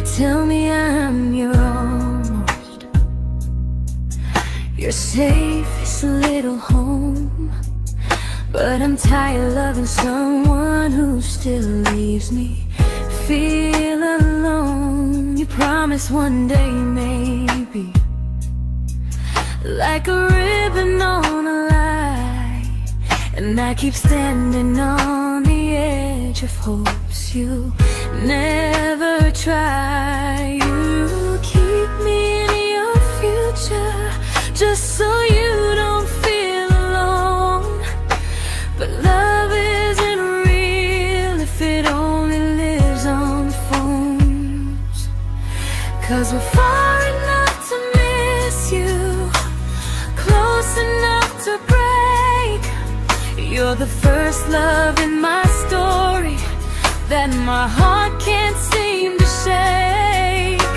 tell me I'm your almost, your safest little home. But I'm tired loving someone who still leaves me feel alone. You promise one day maybe, like a ribbon on a line, and I keep standing on the edge of hopes you never try. You keep me in your future just so you don't feel alone. But love isn't real if it only lives on phones. 'Cause we're far enough to miss you, close enough to break. You're the first love in my story that my heart can't seem to shake.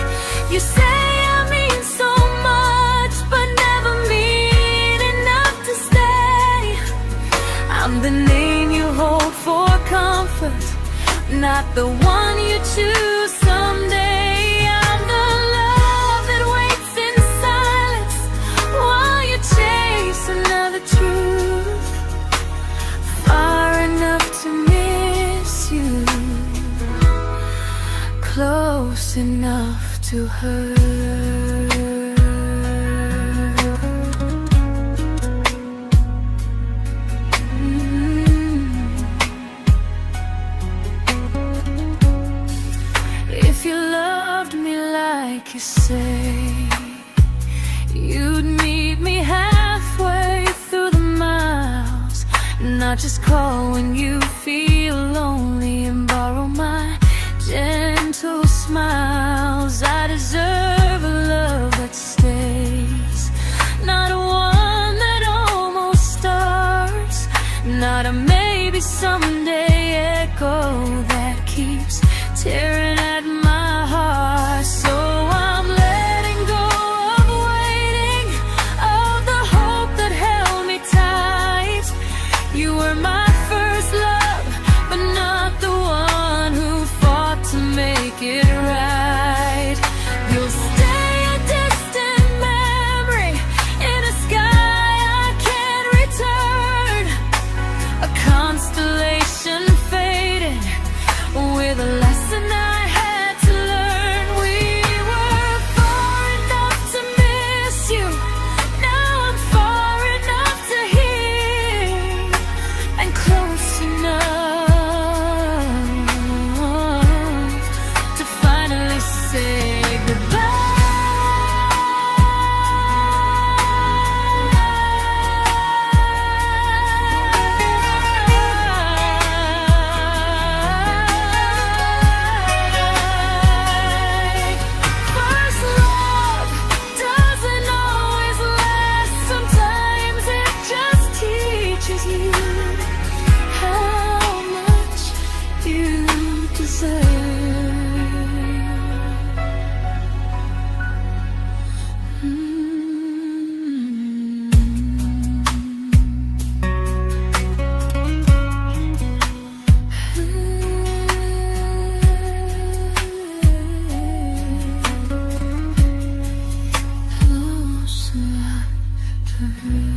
You say I mean so much, but never mean enough to stay. I'm the name you hold for comfort, not the one you choose someday. I'm the love that waits in silence while you chase another truth. Far enough to miss you, close enough to hurt. If you loved me like you say, you'd meet me halfway through the miles, not just call when you feel lonely and borrow my gentle smiles. I deserve a love that stays, not a one that almost starts, not a maybe someday echo that keeps tearing at my heart. So I'm letting go of waiting, of the hope that held me tight. You were my first love, but not the one who fought to make it right. You'll stay a distant memory in a sky I can't return, a constellation faded with a lesson I had to learn. We were far enough to miss you, now I'm far enough to hear, and close enough to finally say goodbye. First love doesn't always last, sometimes it just teaches you how much you deserve. Close enough to hurt.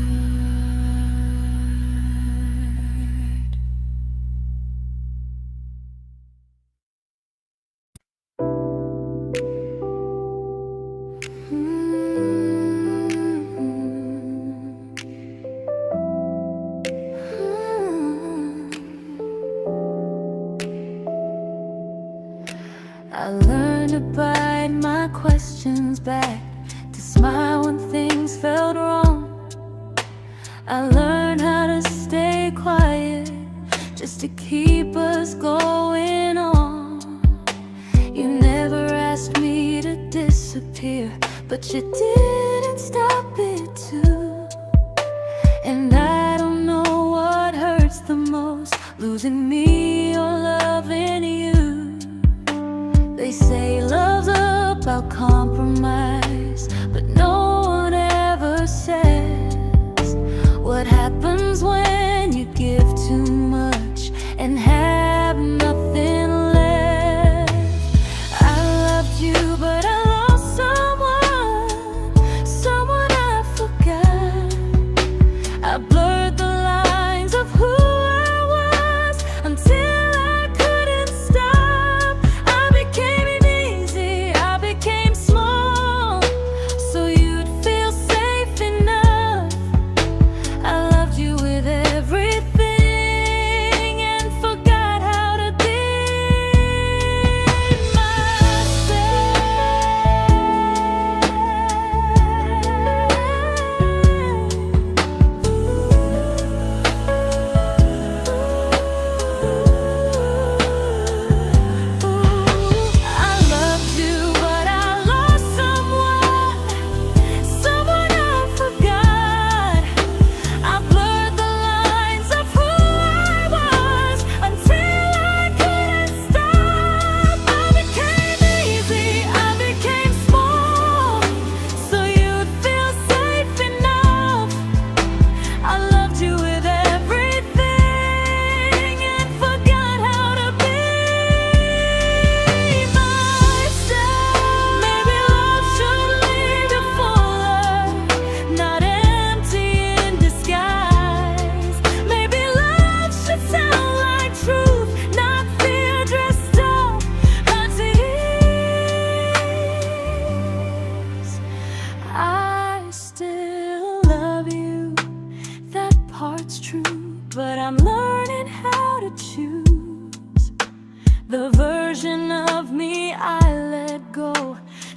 I learned to bite my questions back, to smile when things felt wrong. I learned how to stay quiet just to keep us going on. You never asked me to disappear, but you didn't stop it too. And I don't know what hurts the most, losing me or loving you. They say love's about compromise, but no one ever says what happens when you give too much and have nothing left. I loved you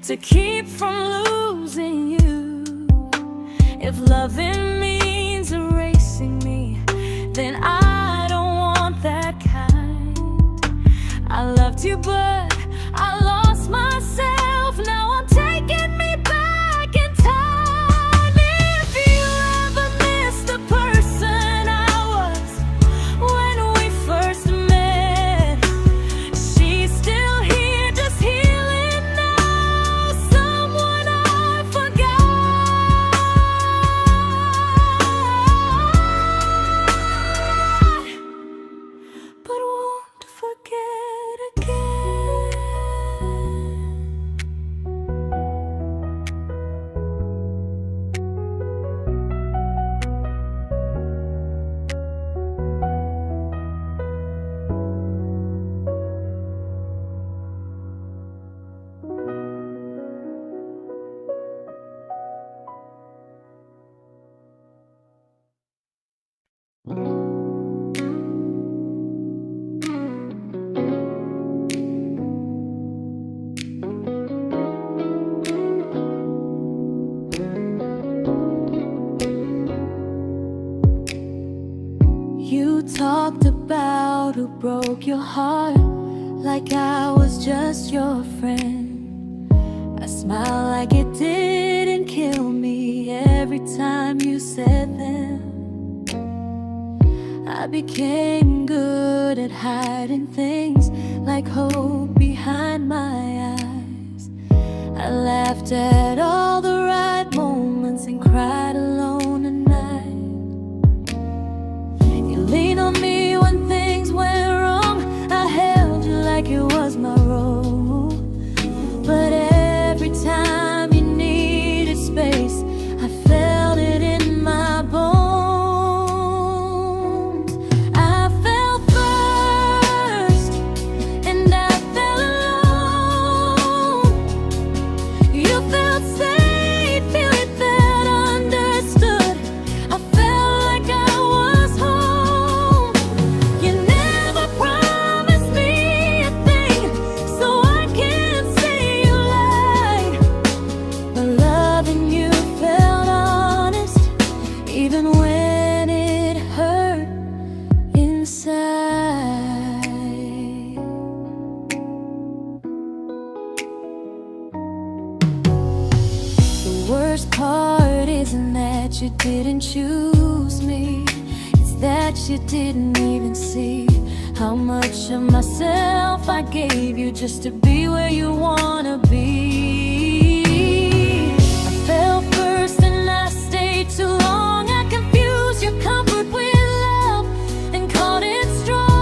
to keep from losing you. If loving means erasing me, then I don't want that kind. I loved you, but I lost myself. Now I'm taking me back in time. If you ever miss the person I was when we first met, she's still here, just healing now. Someone I forgot, but won't forget again. You talked about who broke your heart, like I was just your friend. I smiled like it didn't kill me every time you said them. I became good at hiding things like hope behind my eyes. I laughed at all the right moments and cried alone at night. You leaned on me when things went wrong. I held you like it was my role. But every time you needed space, I felt it in my bones. I fell first, and I fell alone. You felt safe, you felt understood. I felt like I was home. You never promised me a thing, so I can't say you lied. But loving you felt honest, even when it hurt inside. The worst part isn't that you didn't choose me, it's that you didn't even see how much of myself I gave you just to be where you wanna be. I fell first and I stayed too long. I confused your comfort with love and called it strong.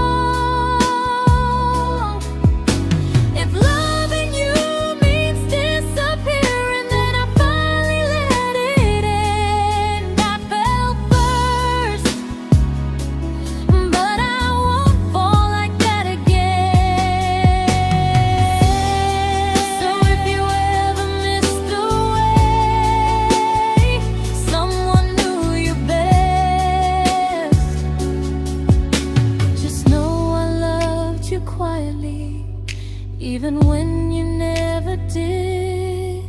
If loving you means disappearing, then I finally let it end. I fell first, but I won't fall like that again. So if you ever missed the way someone knew you best, just know I loved you quietly, even when you never did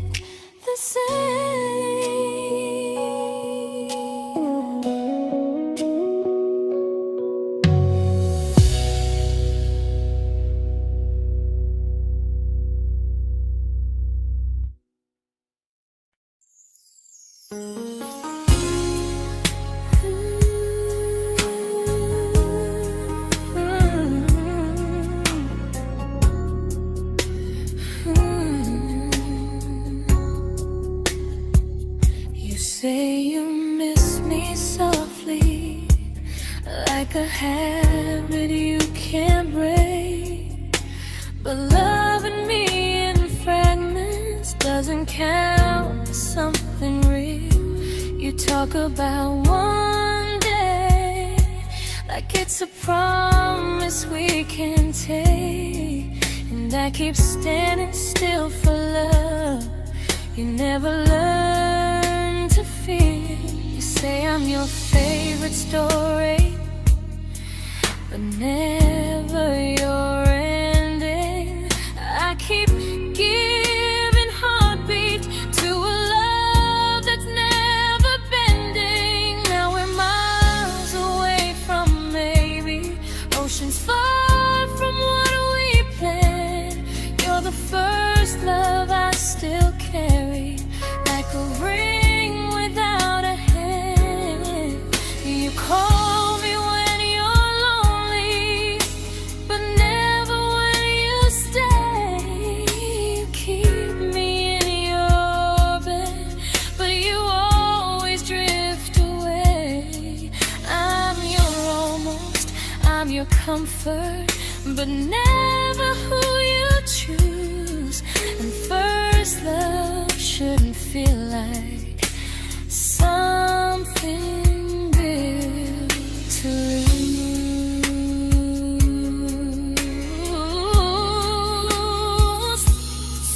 the same. You say you miss me softly, like a habit you can't break. But loving me in fragments doesn't count as something real. You talk about one day like it's a promise we can take, and I keep standing still for love. You never learn to feel. You say I'm your favorite story, but never your ending. I keep giving heart comfort, but never who you choose. And first love shouldn't feel like something built to lose.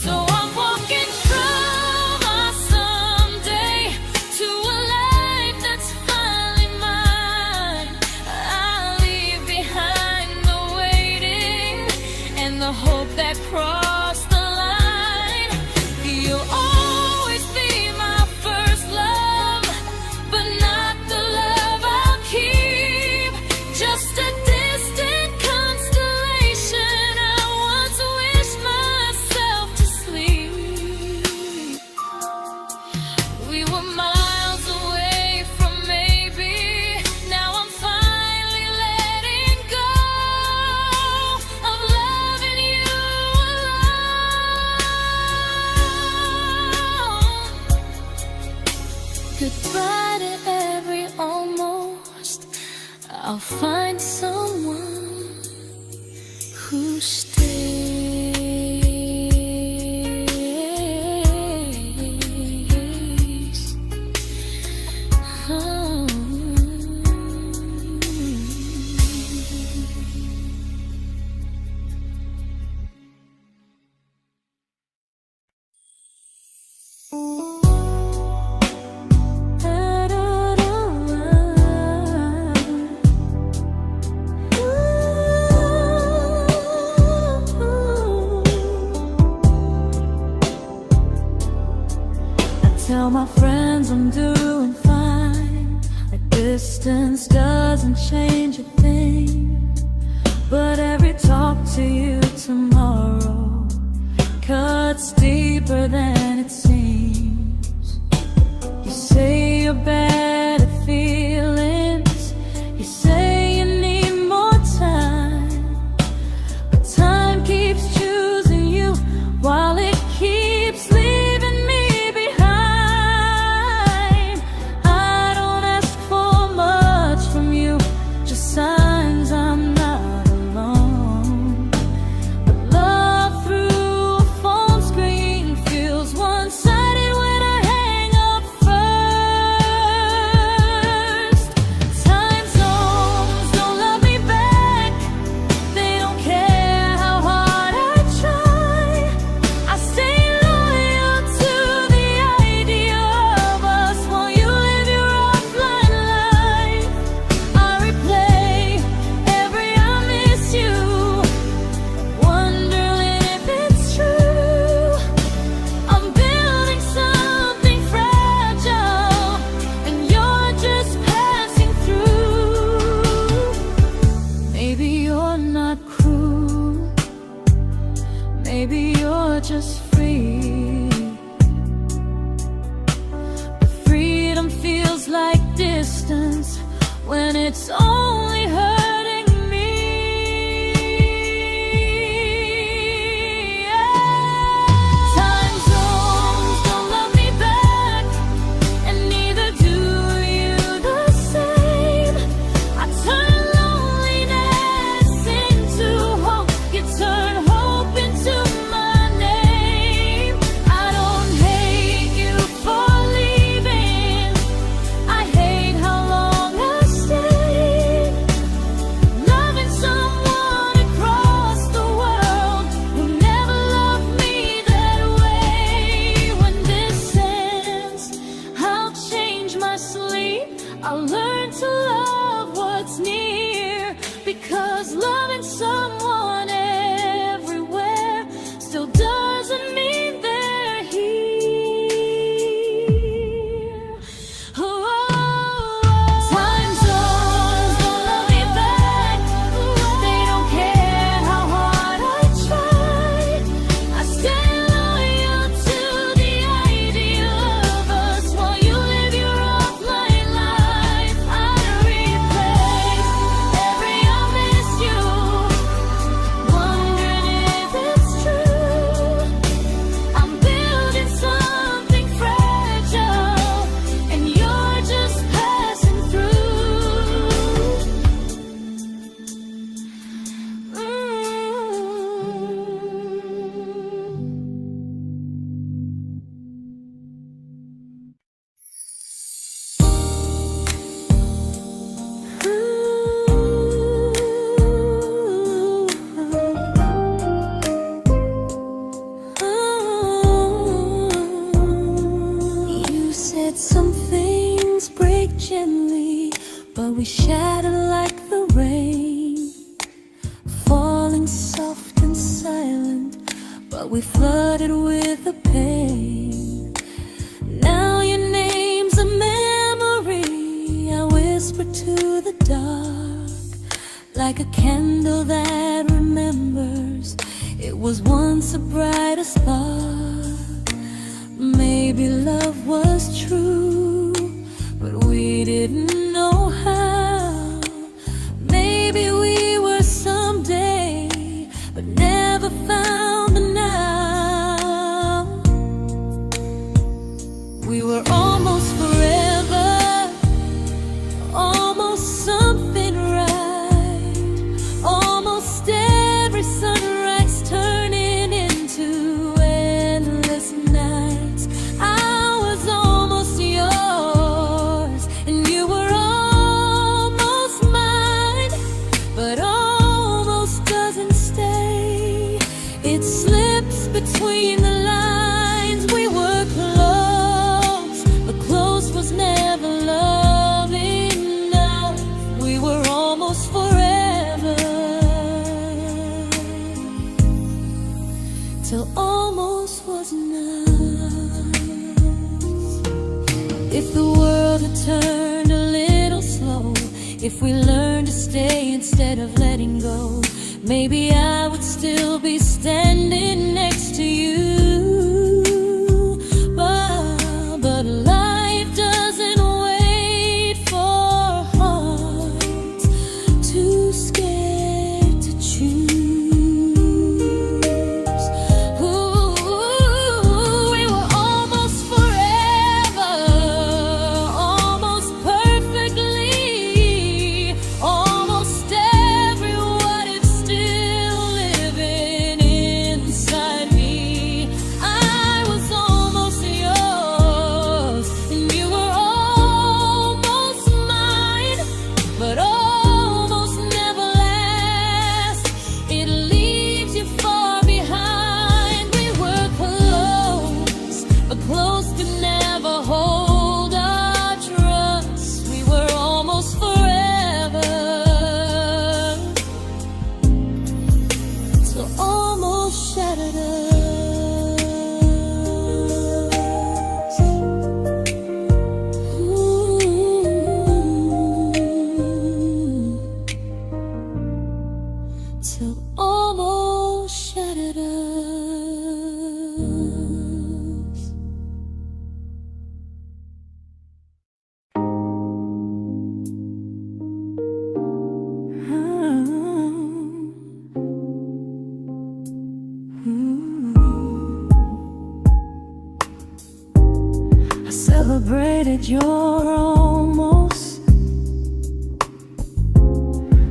So I'm walking from my someday to a life that's finally mine. I'll leave behind the waiting and the hope that crossed the line. You'll always be my first love, but not the love I'll keep. Just a distant constellation I once wished myself to sleep. We were miles away from maybe. Now I'm finally letting go of loving you alone. Goodbye to every almost. I'll find someone who stays. Oh. Tell my friends I'm doing fine, like distance doesn't change a thing. But every talk to you tomorrow cuts deeper than it seems. You say you're bad at feelings, you say you need more time, but time keeps choosing you while it keeps leaving me behind. I don't ask for much from you, just signs I'm not alone. But love through a phone screen feels one-sided when I hang up first. Time zones don't love me back, they don't care how hard I try. I stay loyal to the idea of us while you live your offline life. I replay every I miss you, wondering if it's true. I'm building something fragile, and you're just passing through. Maybe you're not cruel, maybe you're just free. But freedom feels like distance when it's only hurting me. Time zones don't love me back, and neither do you the same. I turn loneliness into hope, you turn hope into my name. I don't hate you for leaving, I hate how long I stayed. we shattered like the rain, falling soft and silent, but we flooded with the pain. Now your name's a memory I whisper to the dark, like a candle that remembers it was once a brighter spark. Maybe love was true, but we didn't know how. Maybe we were someday, but never found the now. We were almost forever, almost something right, almost every sunrise turning into endless nights. I was almost yours, and you were almost mine, but almost doesn't stay. It slips between the lines. We were close, but close was never love enough. We were almost forever, till almost was enough. If the world had turned a little slow, if we learned to stay instead of letting go, maybe I would still be standing next to you. But life doesn't wait for hearts too scared to choose. Ooh, we were almost forever, almost perfectly, almost every what if still living inside me. I was almost yours, and you were almost mine, but almost never lasts. It leaves you far behind. We were close, but close could never hold our trust. We were almost forever, till almost shattered us. Ooh, till almost shattered us. I celebrated your almost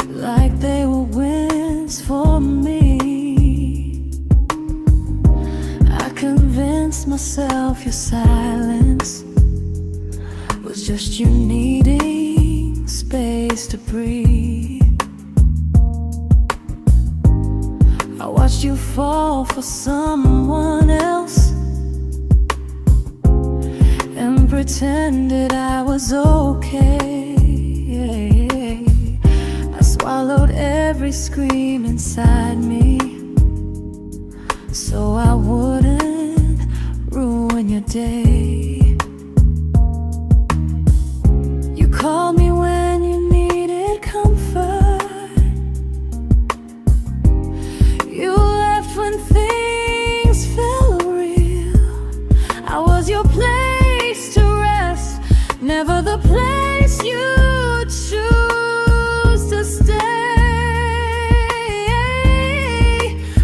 like they were wins for me. I convinced myself your silence was just you needing space to breathe. I watched you fall for someone else and pretended I was okay. I swallowed every scream inside me so I wouldn't ruin your day. You called me when you needed comfort. You left when things felt real. I was your place to rest, never the place you choose to stay.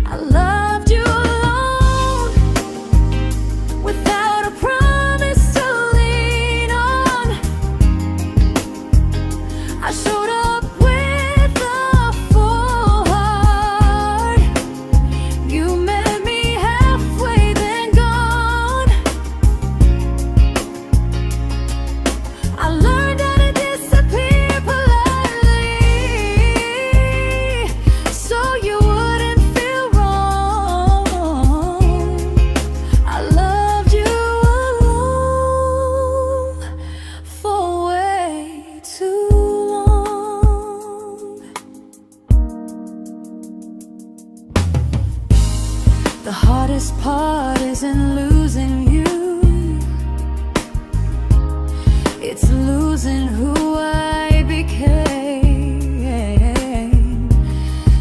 I loved you alone, without a promise to lean on. I showed up with a full heart. You met me halfway, then gone. I learned heart isn't losing you, it's losing who I became.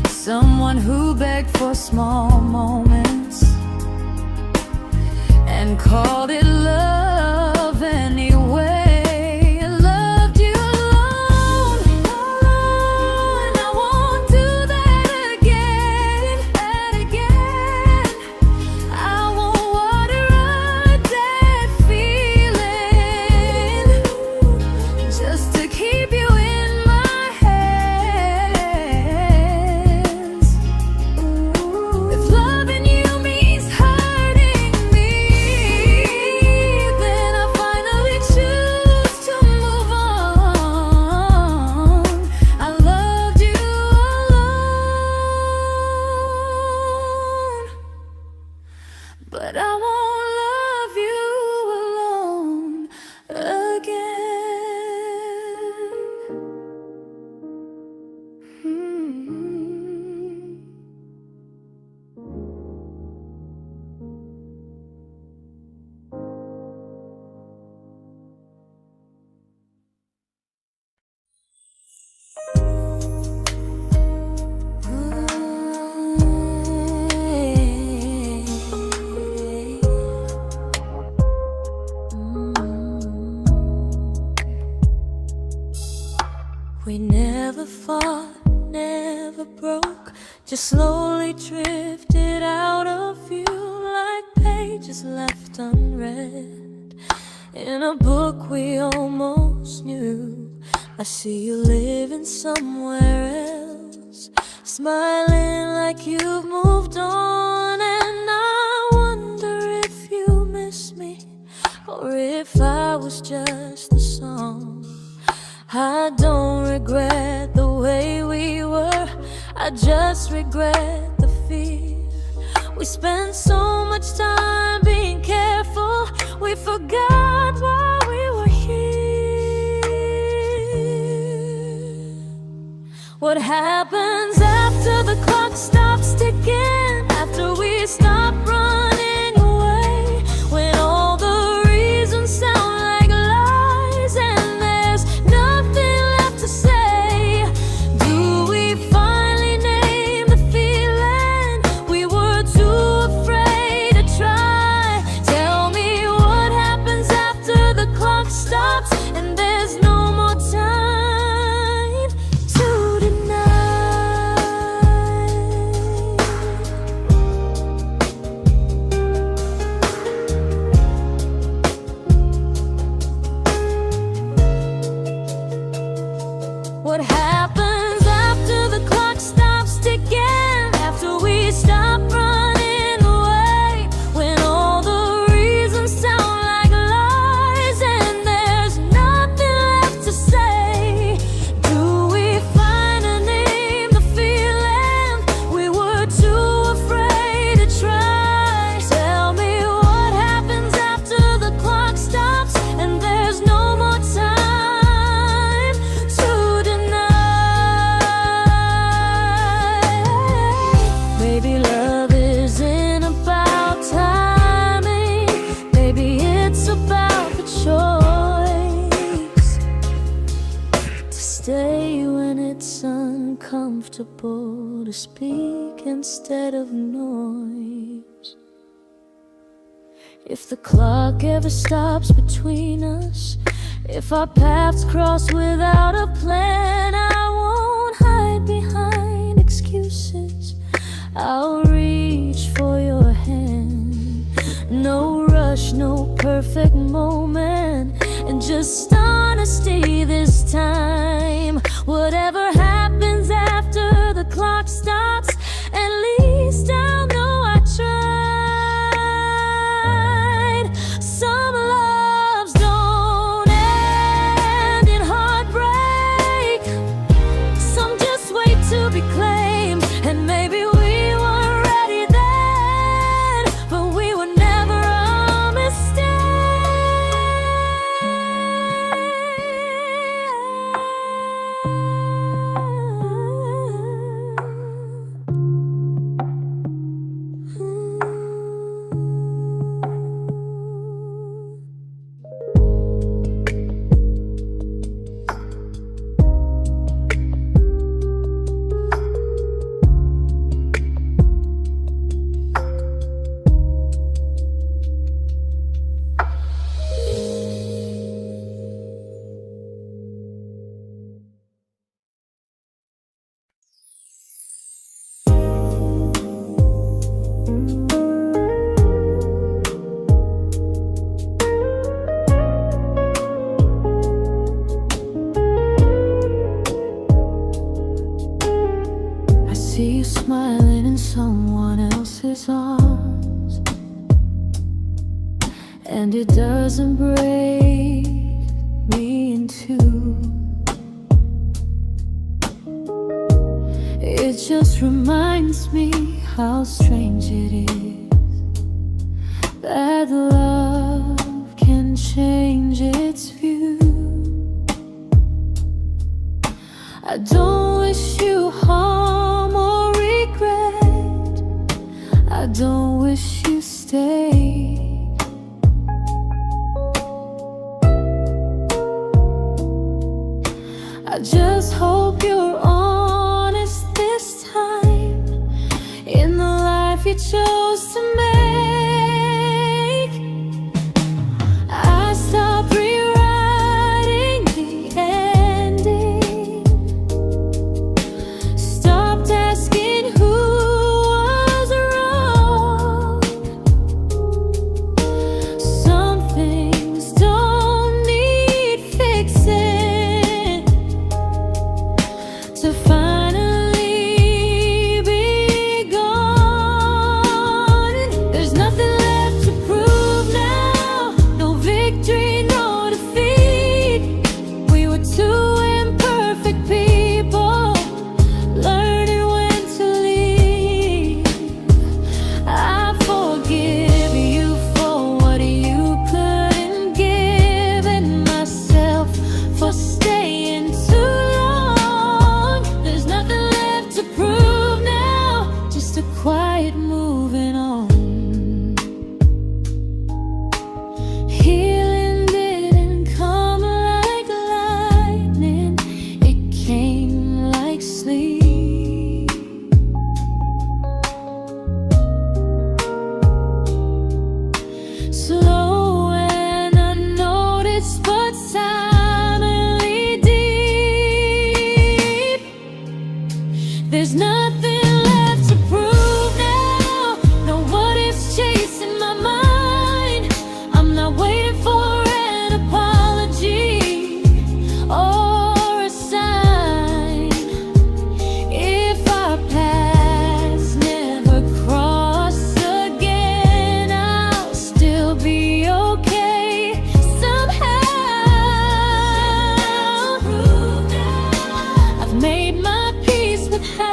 Someone who begged for small moments and called it love anyway. Loved you alone, alone. I won't do that again, I won't water a dead feeling just to keep you in my hands. If loving you means hurting me, then I finally choose to move on. I loved you alone, but I won't love you alone again. We never fought, never broke, just slowly drifted out of view like pages left unread in a book we almost knew. I see you living somewhere else, smiling like you've moved on, and I wonder if you miss me or if I was just a song. I don't regret the way we were, I just regret the fear. We spent so much time being careful, we forgot why we were here. What happens after the clock stops ticking, after we stop running away, when all the reasons sound like lies and there's nothing left to say? Do we finally name the feeling we were too afraid to try? Tell me what happens after the clock stops and there's no more time to deny. What happens after the clock stops ticking, after we stop running away, when all the reasons sound like lies and there's nothing left to say? Do we finally name the feeling we were too afraid to try? Tell me what happens after the clock stops and there's no more time to deny. Maybe love isn't about timing, maybe it's about the choice to stay when it's uncomfortable, to speak instead of noise. If the clock ever stops between us, if our paths cross without a plan, I won't hide behind excuses, I'll reach for your hand. No rush, no perfect moment, and just honesty this time. Whatever happens after the clock stops, at least I'll know I tried. Some loves don't end in heartbreak, some just wait to be claimed, and maybe we weren't ready then, but we were never a mistake. and it doesn't break me in two. It just reminds me how strange it is that love can change its view. I don't wish you harm or regret. I don't wish you stay. I just hope you're honest this time in the life you chose to make. I stopped rewriting the ending, stopped asking who was wrong. Some things don't need fixing to finally be gone. There's nothing left to prove now, no victory, no defeat. We were two imperfect people, learning when to leave. I forgive you for what you couldn't give, and myself for staying too long. There's nothing left to prove now, just a quiet moving on. Healing didn't come like lightning, it came like sleep. Slow and unnoticed, but silently deep. There's nothing left to prove now, no what ifs chasing my mind. I'm not waiting for an apology or a sign. If our paths never cross again, I'll still be okay somehow. I've made my peace with how.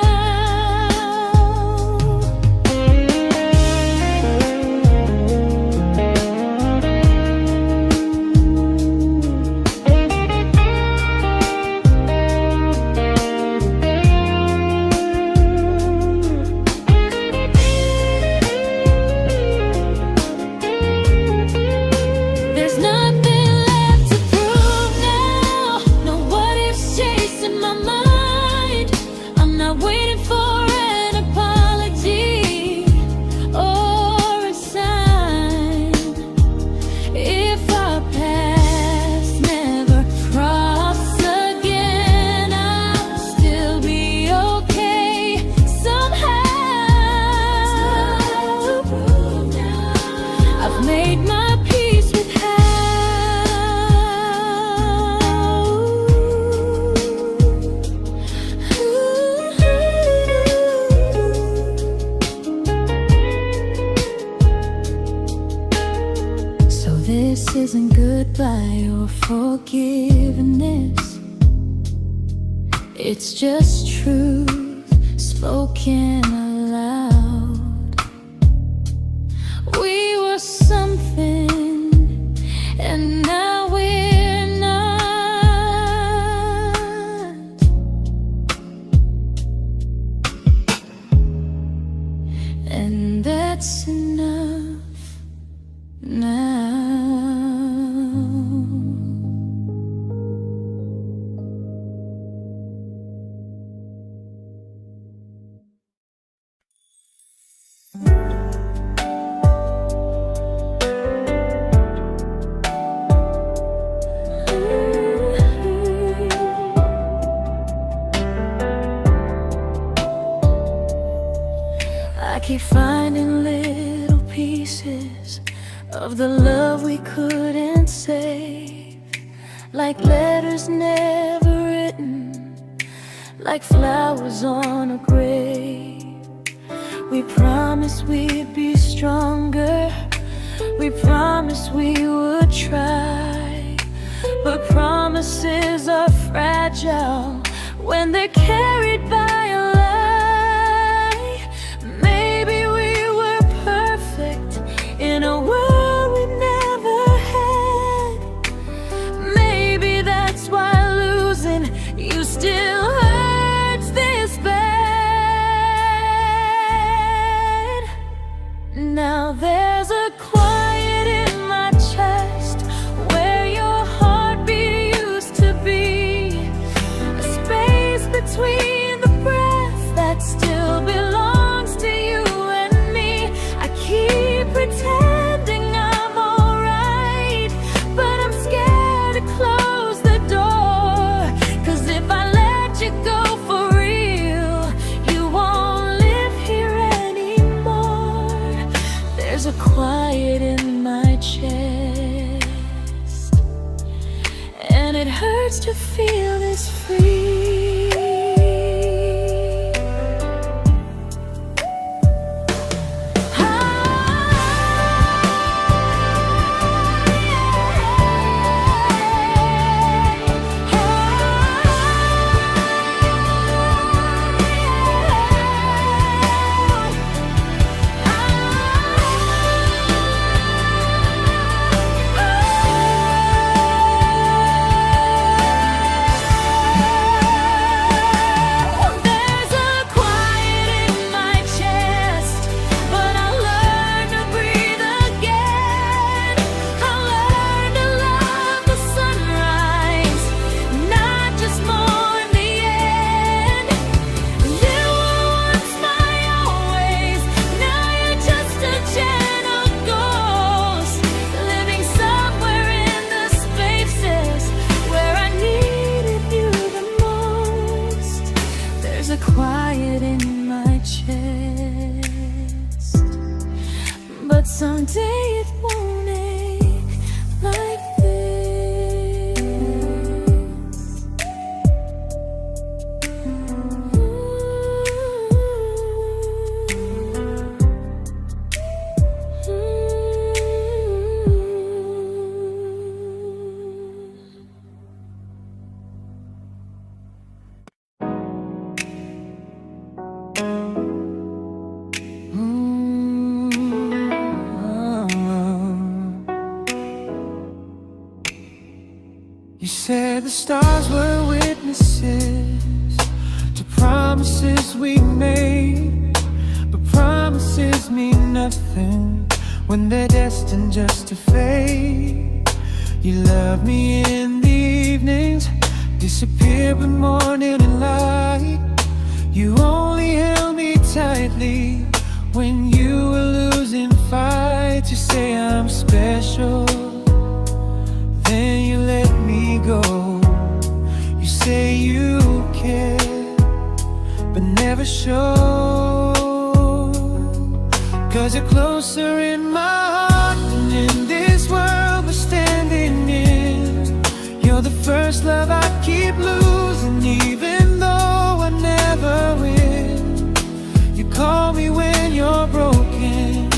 There's nothing left to prove now, no what ifs chasing my mind. I'm not waiting for an apology or a sign. If our paths never cross again, I'll still be okay somehow. I've made my peace with how. So this isn't goodbye or forgiveness, it's just truth spoken aloud. We were something, and now we're not. And that's enough now. I keep finding little pieces of the love we couldn't save, like letters never written, like flowers on a grave. We promised we'd be stronger, We promised we would try, but promises are fragile when they're carried by a lie. Maybe we were perfect in a world we never had. Maybe that's why losing you still hurts this bad. Now there's a quiet in my chest where your heartbeat used to be, a space between the breaths that still belongs to you and me. I keep pretending I'm alright, but I'm scared to close the door, 'cause if I let you go for real, you won't live here anymore. There's a quiet in my chest, and it hurts to feel this free. There's a quiet in my chest, but someday it won't ache like this. You said the stars were witnesses to promises we made, but promises mean nothing when they're destined just to fade. You love me in the evenings, disappear when morning and light. You only held me tightly when you were losing fights. You say I'm special, then you let me go. You say you care, but never show, 'cause you're closer in my heart than in this world we're standing in. You're the first love I keep losing, even though I never win. You call me when you're broken,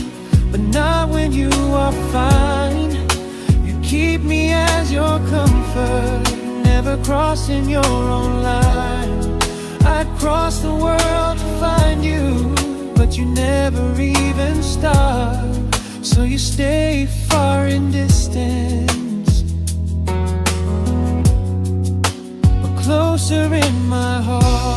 but not when you are fine. Keep me as your comfort, never crossing your own line. I'd cross the world to find you, but you never even start. So you stay far in distance, but closer in my heart.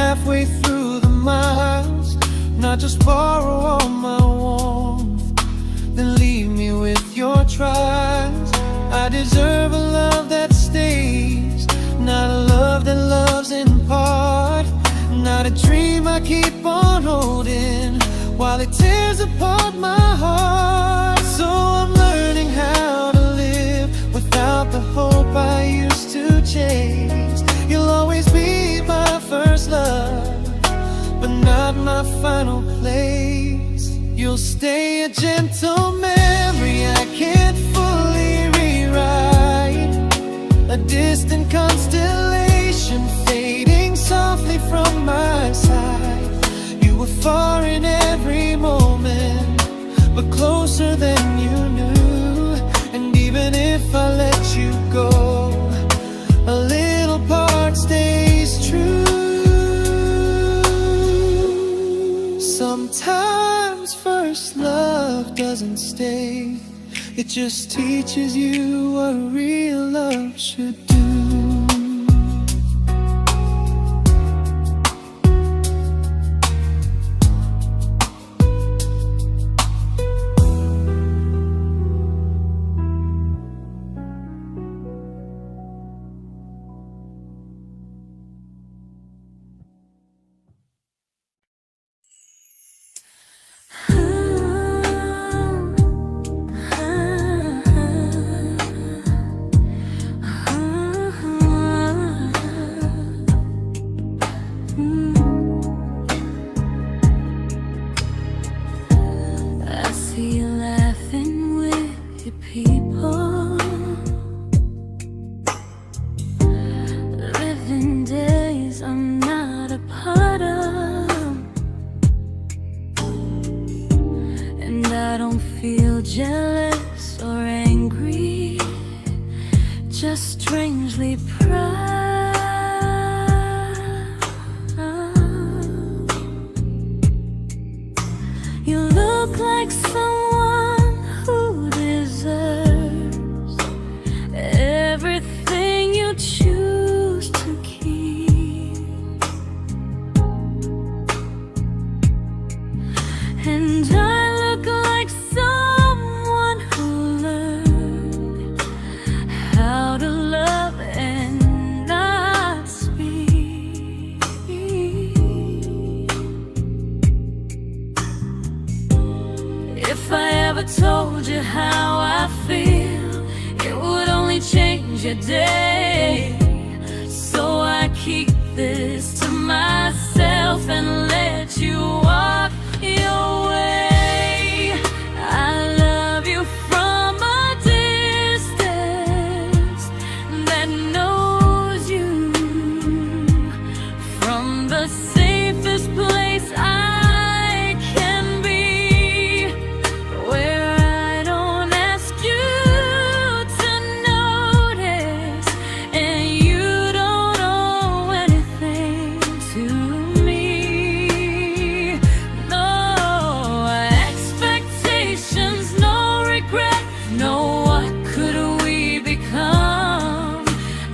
Halfway through the miles, not just borrow all my warmth, then leave me with your trials. I deserve a love that stays, not a love that loves in part, not a dream I keep on holding while it tears apart my heart. So I'm learning how to live without the hope I used to chase. You'll always be my first love, but not my final place. You'll stay a gentle memory mistake. It just teaches you what real love should do. Jealous or angry, just strangely proud. You look like someone who deserves everything you choose to keep, and I look like someone who learned how to love and not speak. If I ever told you how I feel, it would only change your day. So I keep this to myself and let you walk your way. I love you from a distance that knows you, from the safest place I can be, where I don't ask you to notice and you don't owe anything to me. No expectations, no regret, no what could we become.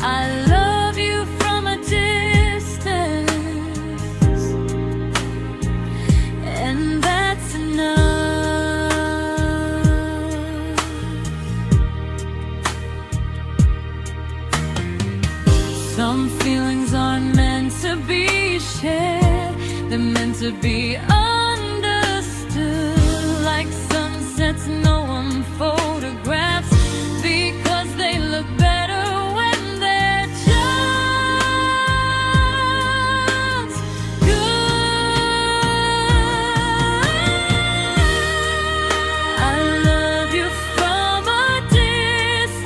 I love you from a distance, and that's enough. Some feelings aren't meant to be shared, they're meant to be understood, like sunsets no one photographs, because they look better when they're just good. I love you from a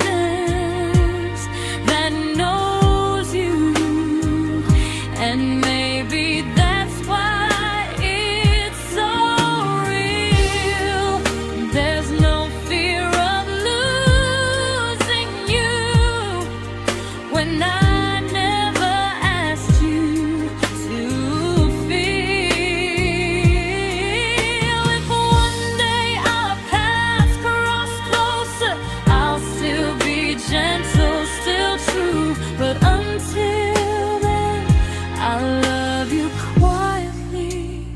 distance that knows you, and maybe that's why it's so real. There's no fear of losing you when I never asked you to feel. If one day our paths cross closer, I'll still be gentle, still true, but until then, I'll love you quietly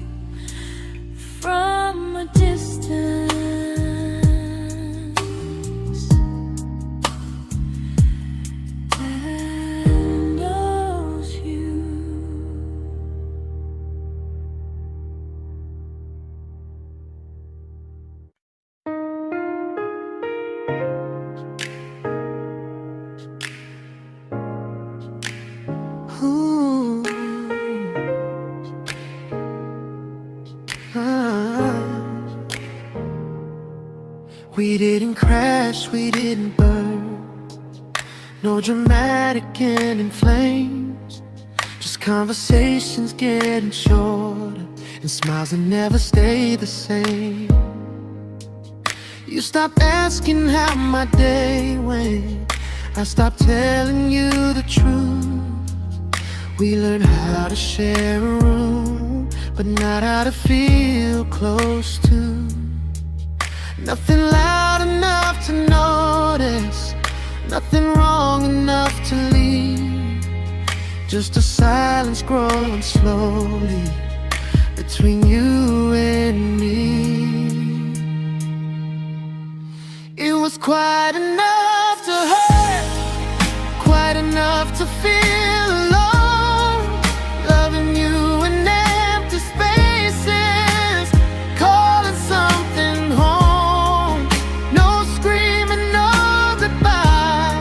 from a distance that knows you. Ooh. Ah. We didn't crash, we didn't burn, no dramatic end in flames, just conversations getting shorter and smiles that never stay the same. You stopped asking how my day went, I stopped telling you the truth. We learned how to share a room, but not how to feel close to. Nothing loud enough to notice, nothing wrong enough to leave. Just a silence growing slowly between you and me. It was quite enough to hurt, quite enough to feel alone. Loving you in empty spaces, calling something home. No screaming, no goodbye,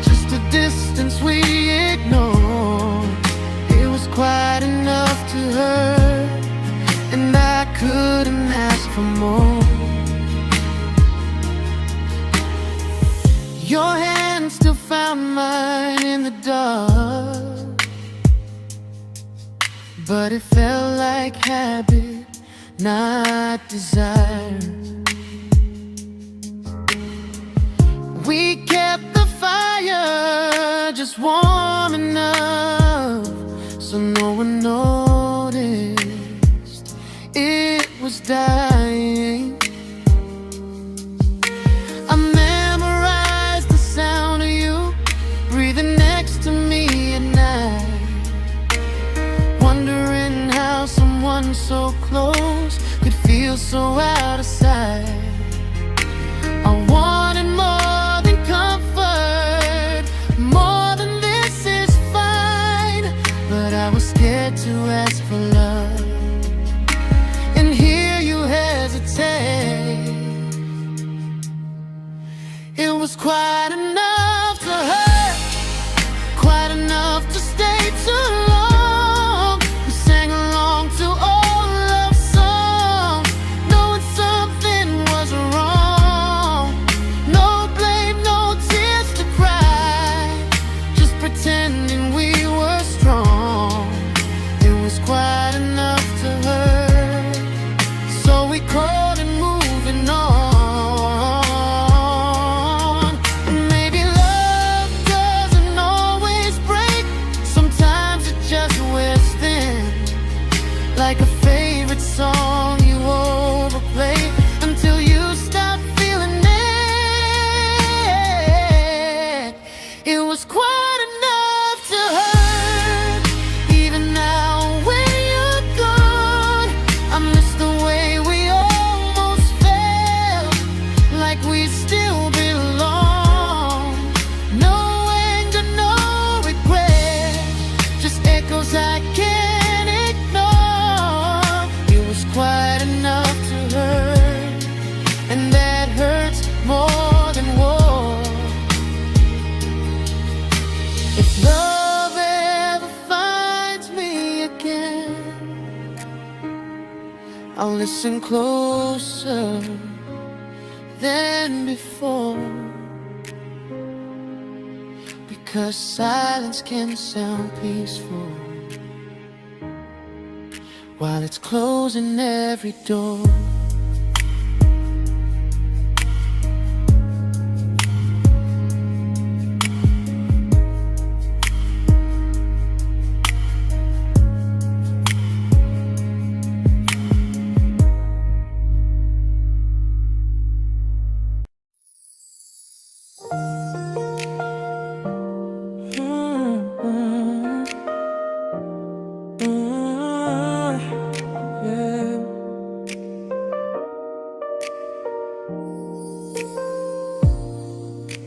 just a distance we ignored. It was quite enough to hurt, and I couldn't ask for more. Your hand still found mine in the dark, but it felt like habit, not desire. We kept the fire just warm enough so no one noticed it was dying. I memorized the sound of you breathing next to me at night, wondering how someone so close could feel so out of sight. I wanted more than comfort, more than this is fine, but I was scared to ask for love and hear you hesitate. It was quite enough to hurt, quite enough to stay too long. We sang along to old love songs, knowing something was wrong. No blame, no tears to cry, just pretending we were strong. It was quite enough to hurt, so we called and moving on. Like a favorite song you overplay until you stop feeling it. It was quite enough to hurt. Even now when you're gone, I miss the way we almost felt, like we still belong. No anger, no regret, just echoes I can't ignore. Quite enough to hurt, and that hurts more than war. If love ever finds me again, I'll listen closer than before, because silence can sound peaceful while it's closing every door.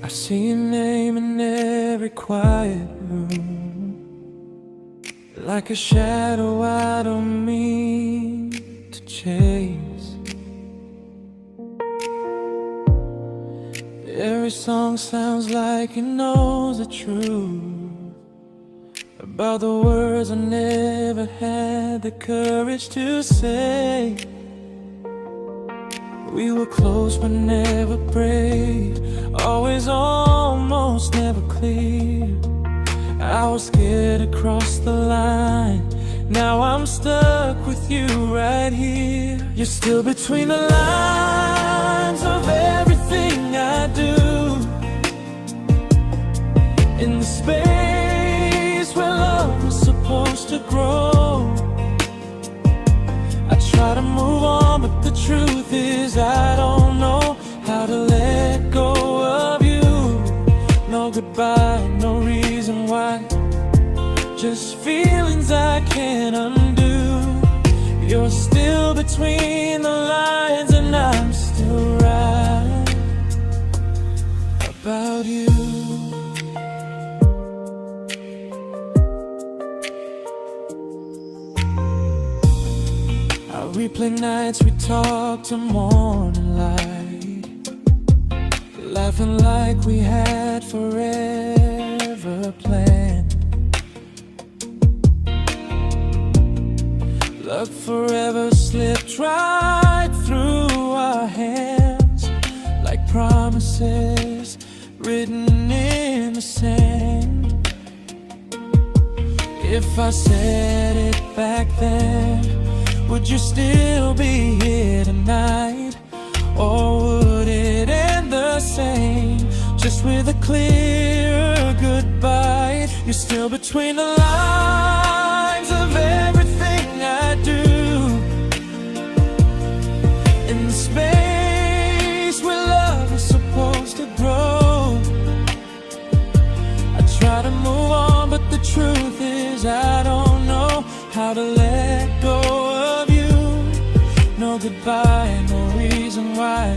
I see your name in every quiet room, like a shadow I don't mean to chase. Every song sounds like it knows the truth about the words I never had the courage to say. We were close but never prayed, always almost never clear. I was scared to cross the line, now I'm stuck with you right here. You're still between the lines of everything I do, in the space where love was supposed to grow. I try to move on, but the truth is I don't know between the lines, and I'm still right about you. I replay nights we talk to morning light, laughing like we had forever planned. Luck forever slipped right through our hands, like promises written in the sand. If I said it back then, would you still be here tonight? Or would it end the same, just with a clear goodbye? You're still between the lines of everything I do, in the space where love is supposed to grow. I try to move on, but the truth is I don't know how to let go of you. No goodbye, no reason why,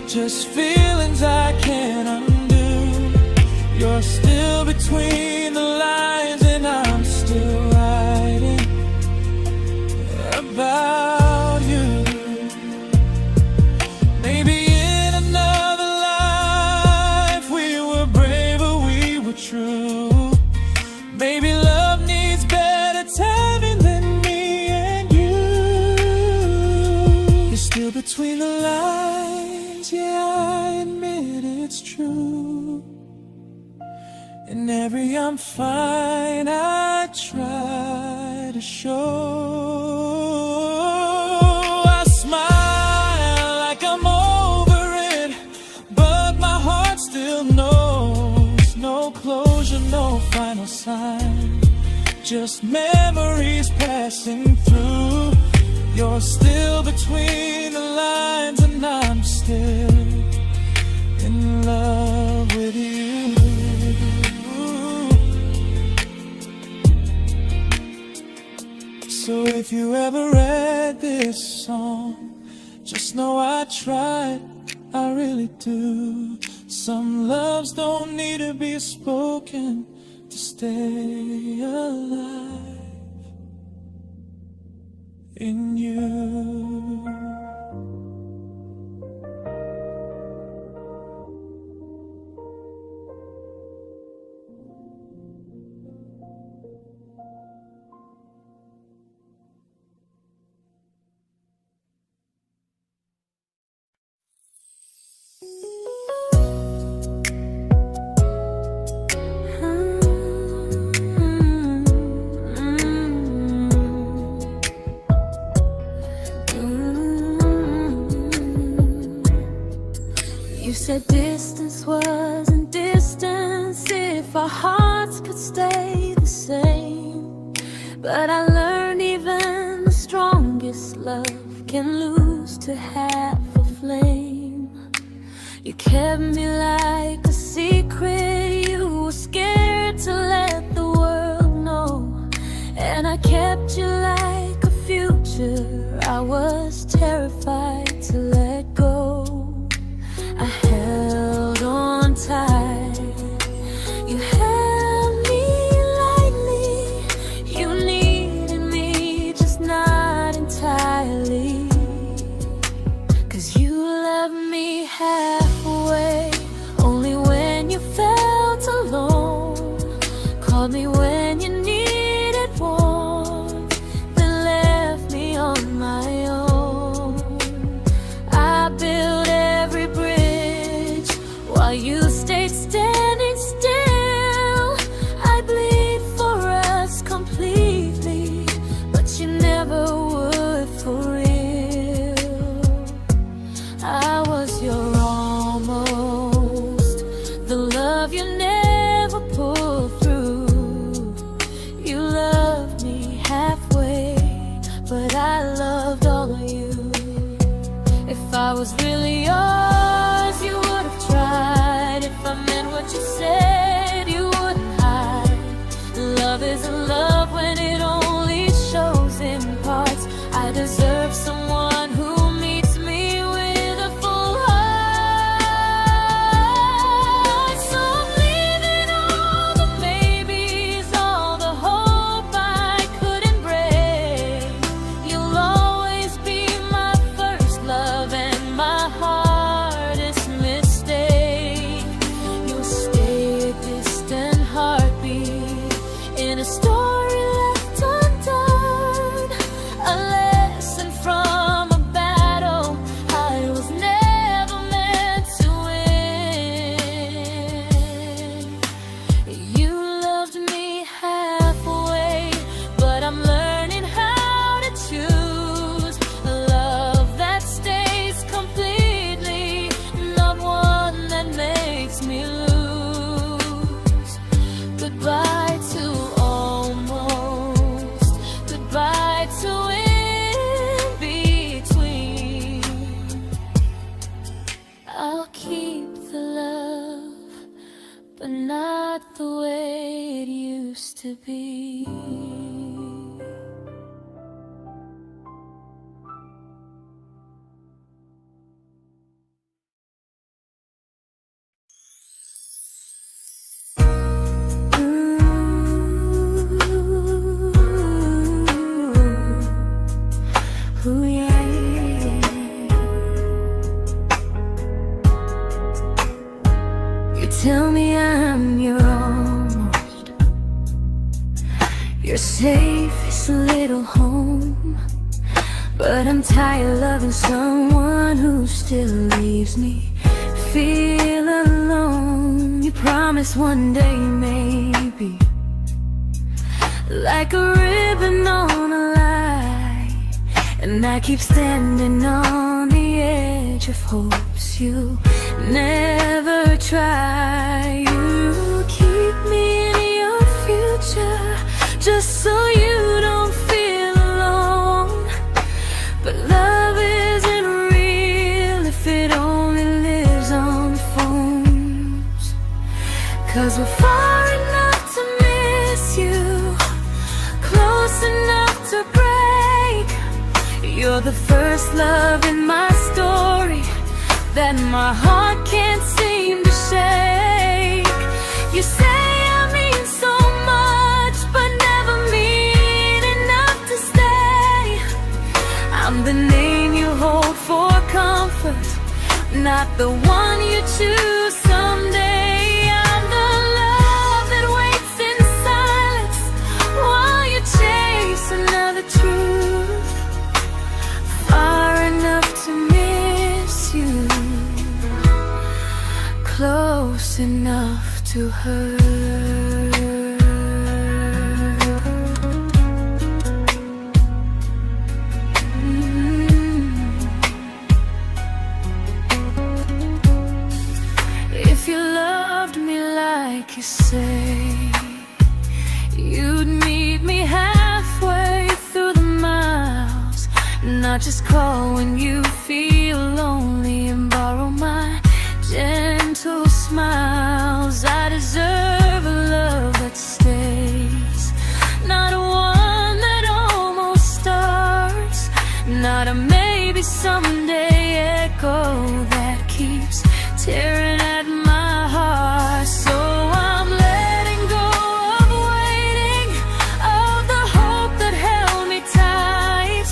just feelings I can't undo. You're still between the lines, and I'm still writing about you. Maybe in another life we were braver, we were true. Maybe love needs better timing than me and you. You're still between the lines, yeah, I admit it's true. In every I'm fine I try to show. I smile like I'm over it, but my heart still knows. No closure, no final sign, just memories passing through. You're still between the lines, and I'm still in love with you. So if you ever read this song, just know I tried, I really do. Some loves don't need to be spoken to stay alive in you. You said distance wasn't distance if our hearts could stay the same. But I learned even the strongest love can lose to half a flame. You kept me like a secret, you were scared to let the world know. And I kept you like a future, I was terrified to let go. I held on tight, you held me lightly. You needed me, just not entirely. 'Cause you loved me halfway, only when you felt alone. Called me when you needed warmth, then left me on my own. I built every bridge while you stayed standing still. I bleed for us completely, but you never would for real. I was your almost, the love you never pulled through. You loved me halfway, but I loved all of you. If I was really yours, you would have tried. If I meant what you said, you wouldn't hide. Love isn't love when it only shows in parts. I deserve someone but not the way it used to be. Ooh, yeah, yeah. You tell me I'm your almost, your safest little home, but I'm tired loving someone who still leaves me feel alone. You promise one day maybe, like a ribbon on a line, and I keep standing on the edge of hopes you never try. You keep me in your future just so you don't feel alone. But love isn't real if it only lives on phones. 'Cause we're far enough to miss you, close enough to break. You're the first love in my story that my heart can't seem to shake. You say I mean so much, but never mean enough to stay. I'm the name you hold for comfort, not the one you choose someday. I'm the love that waits in silence while you chase another truth. Far enough to miss you, close enough to hurt. If you loved me like you say, you'd meet me halfway through the miles, not just call when you feel lonely and borrow my gentle smiles. I deserve a love that stays, not a one that almost starts, not a maybe someday echo that keeps tearing at my heart. So I'm letting go of waiting, of the hope that held me tight.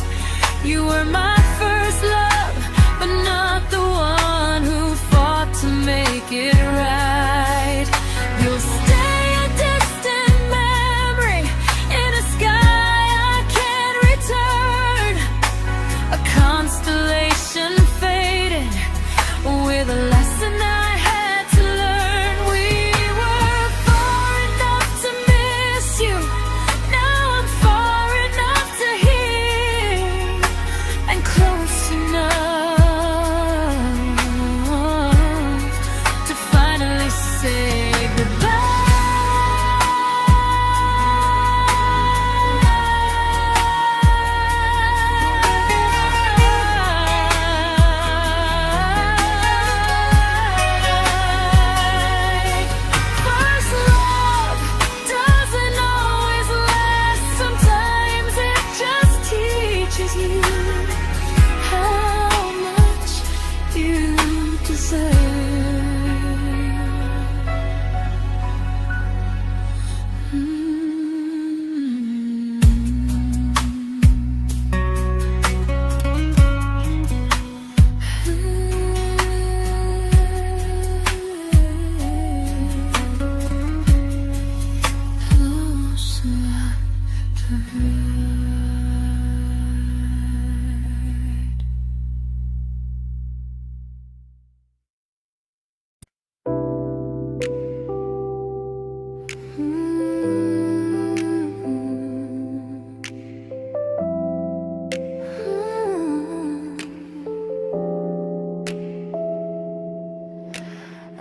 You were my first love, but not the one who fought to make it right. You'll stay a distant memory in a sky I can't return, a constellation faded with a lesson I had to learn. We were far enough to miss you, now I'm far enough to hear, and close enough to finally say goodbye. First love doesn't always last, sometimes it just teaches you how much you deserve. Close enough to hurt.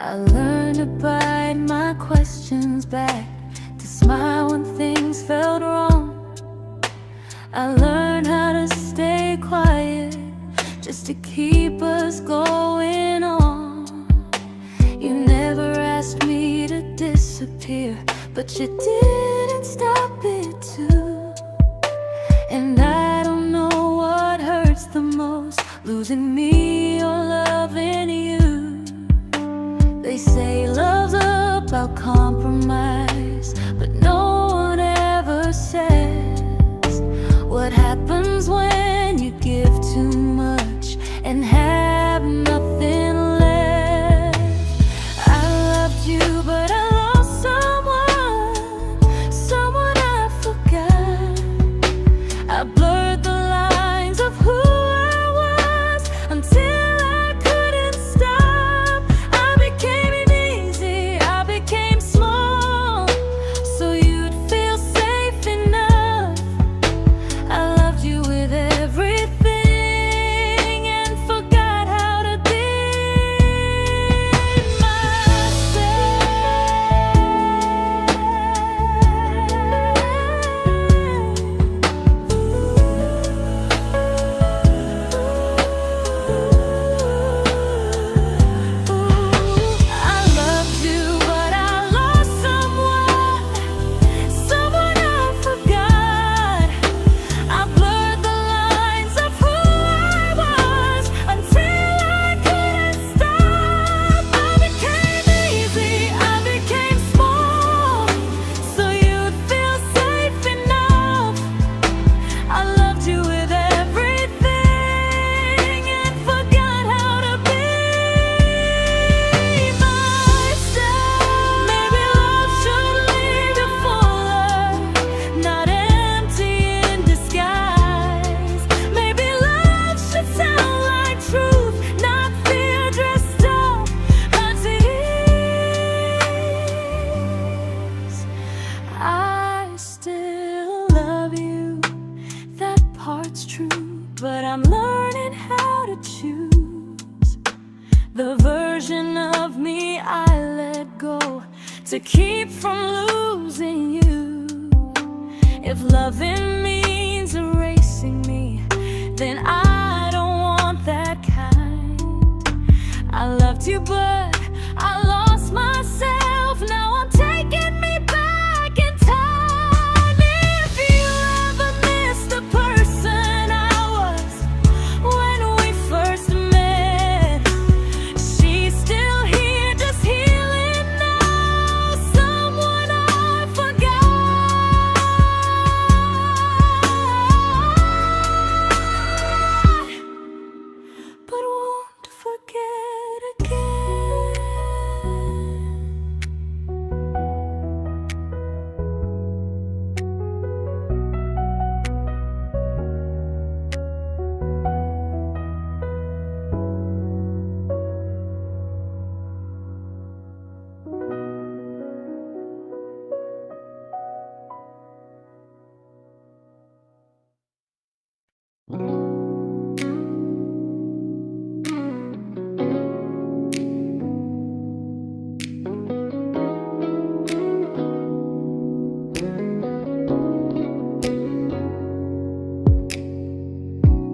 I learned to bite my questions back, to smile when things felt wrong. I learned how to stay quiet just to keep us going on. You never asked me to disappear, but you didn't stop it too. And I don't know what hurts the most, losing me or loving you. They say love's about compromise, but no one ever says what happens when you give too much and have nothing left. I loved you, but I lost someone I forgot. I blurred the lines of who I was until I couldn't stop. I became easy, I became small, so you'd feel safe enough. I loved you with everything and forgot how to be but I'm learning how to choose the version of me I let go to keep from losing you. If loving means erasing me, then I don't want that kind. I loved you, but I lost myself. Now I'm taking me back in time. If you ever miss the person I was when we first met, she's still here, just healing now. Someone I forgot, but won't forget again.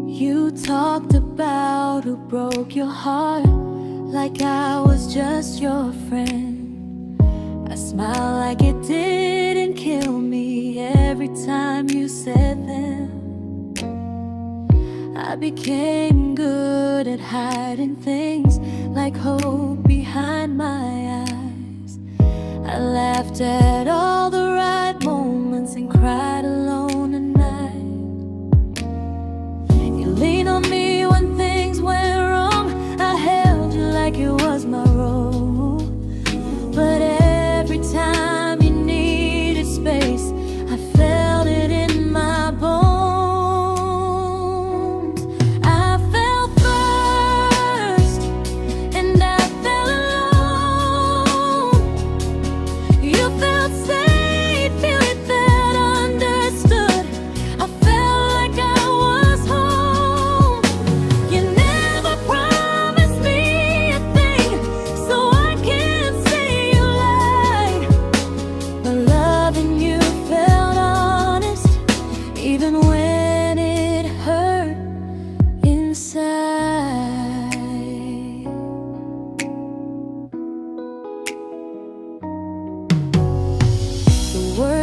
You talked about who broke your heart like I was just your friend. I smile like it didn't kill me every time you said them. I became good at hiding things like hope behind my eyes. I laughed at all the right moments and cried alone at night. You leaned on me when things went wrong. I held you like it was my role. But every time you needed space, I felt it in my bones. I fell first, and I fell alone. You felt safe.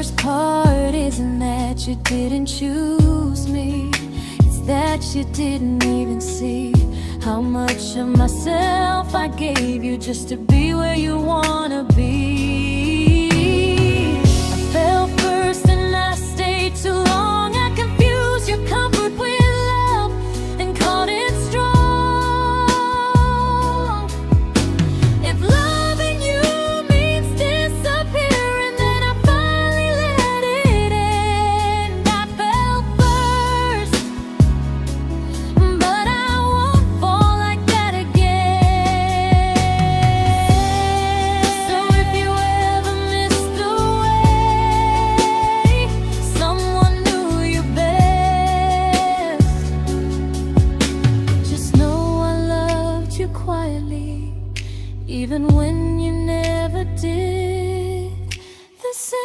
worst part isn't that you didn't choose me, it's that you didn't even see how much of myself I gave you just to be where you wanna be. I fell first and I stayed too long. I confused your comfort with love and called it strong. If loving you means disappearing, then I finally let it end. I fell first, but I won't fall like that again. So if you ever missed the way someone knew you best, just know I loved you quietly, even when you never did the same.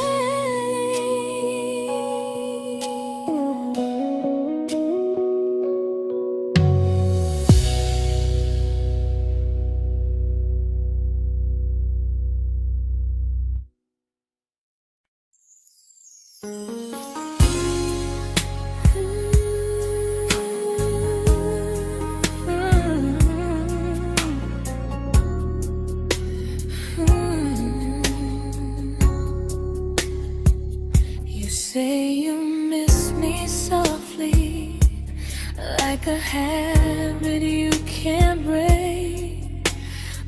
You say you miss me softly, like a habit you can't break.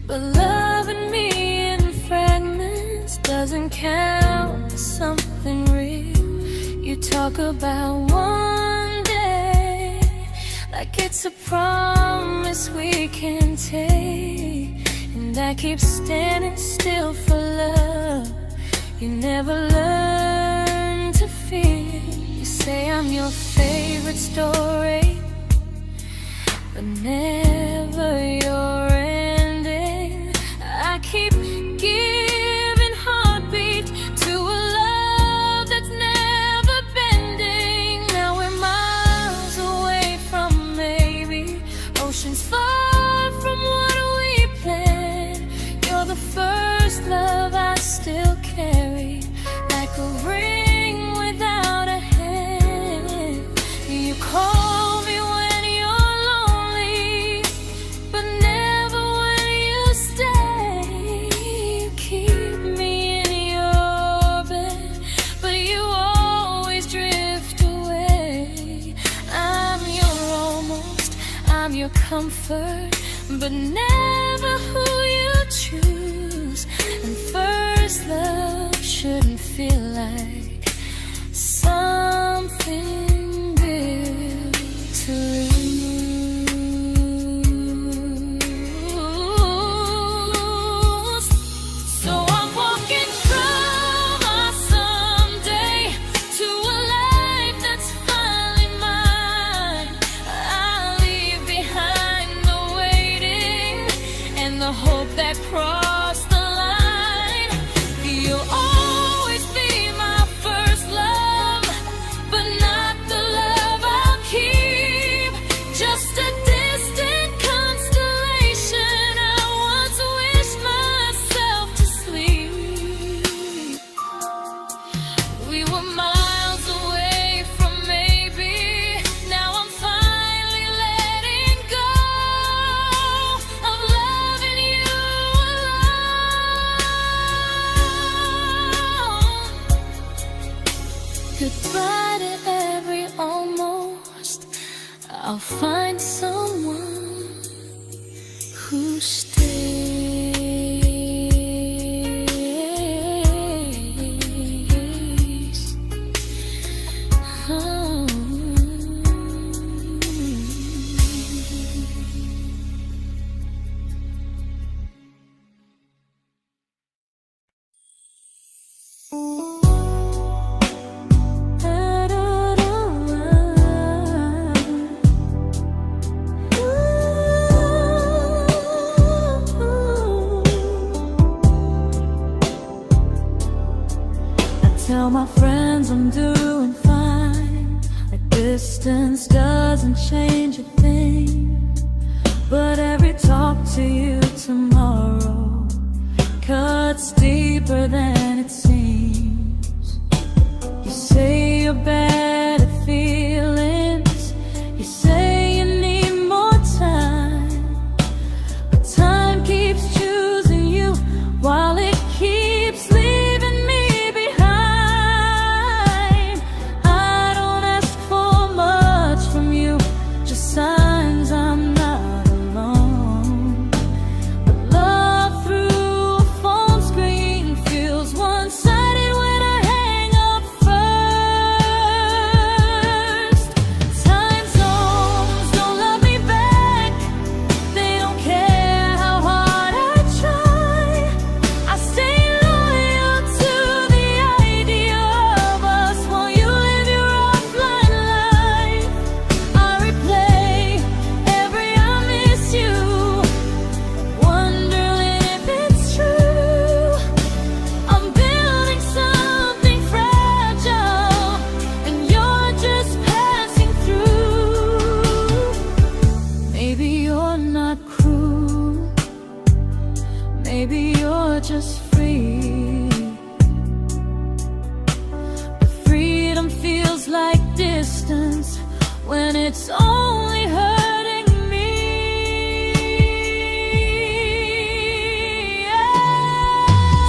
But loving me in fragments doesn't count as something real. You talk about one day like it's a promise we can take, and I keep standing still for love. You never learn to feel. You say I'm your favorite story, but never your ending. I keep giving heartbeat to a love that's never bending. Now we're miles away from maybe, oceans far from what we planned. You're the first love I still carry, like a ring without a hand. You call me when you're lonely, but never when you stay. You keep me in your bed, but you always drift away. I'm your almost, I'm your comfort, but never who you choose. And first love shouldn't feel like something built to lose. So I'm walking from my someday to a life that's finally mine. I'll leave behind the waiting and the hope that crossed the line. You'll always be my first love, but not the love I'll keep. Just a distant constellation I once wished myself to sleep. We were miles away from maybe. Now I'm finally letting go of loving you alone. Goodbye to every almost. I'll find someone who stays. Oh. Tell my friends I'm doing fine, that distance doesn't change a thing. But every talk to you tomorrow cuts deeper than it seems. your better feelings. You say you need more time, but time keeps choosing you while it keeps leaving me behind. I don't ask for much from you, just signs I'm not alone. But love through a phone screen feels one-sided when I hang up first. Time zones don't love me back, they don't care how hard I try. I stay loyal to the idea of us while you live your offline life. I replay every I miss you, wondering if it's true. I'm building something fragile, and you're just passing through. Maybe you're not cruel, maybe you're just free. But freedom feels like distance when it's only hurting me.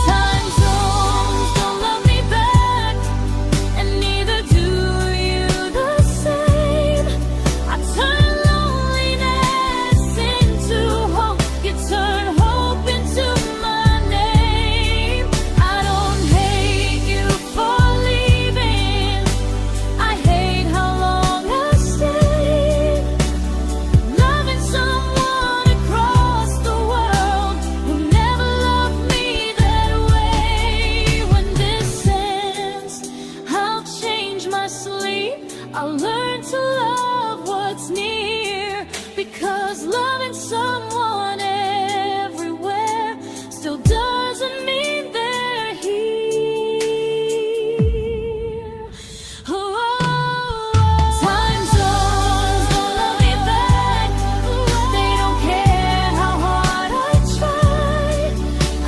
Time zones don't love me back, and neither do you the same. I turn loneliness into hope, you turn hope into my name. I don't hate you for leaving, I hate how long I stayed. Loving someone across the world who never loved me that way. When this ends, I'll change my sleep, I'll learn to love what's near, because loving someone everywhere still doesn't mean they're here. Time zones don't love me back, they don't care how hard I try.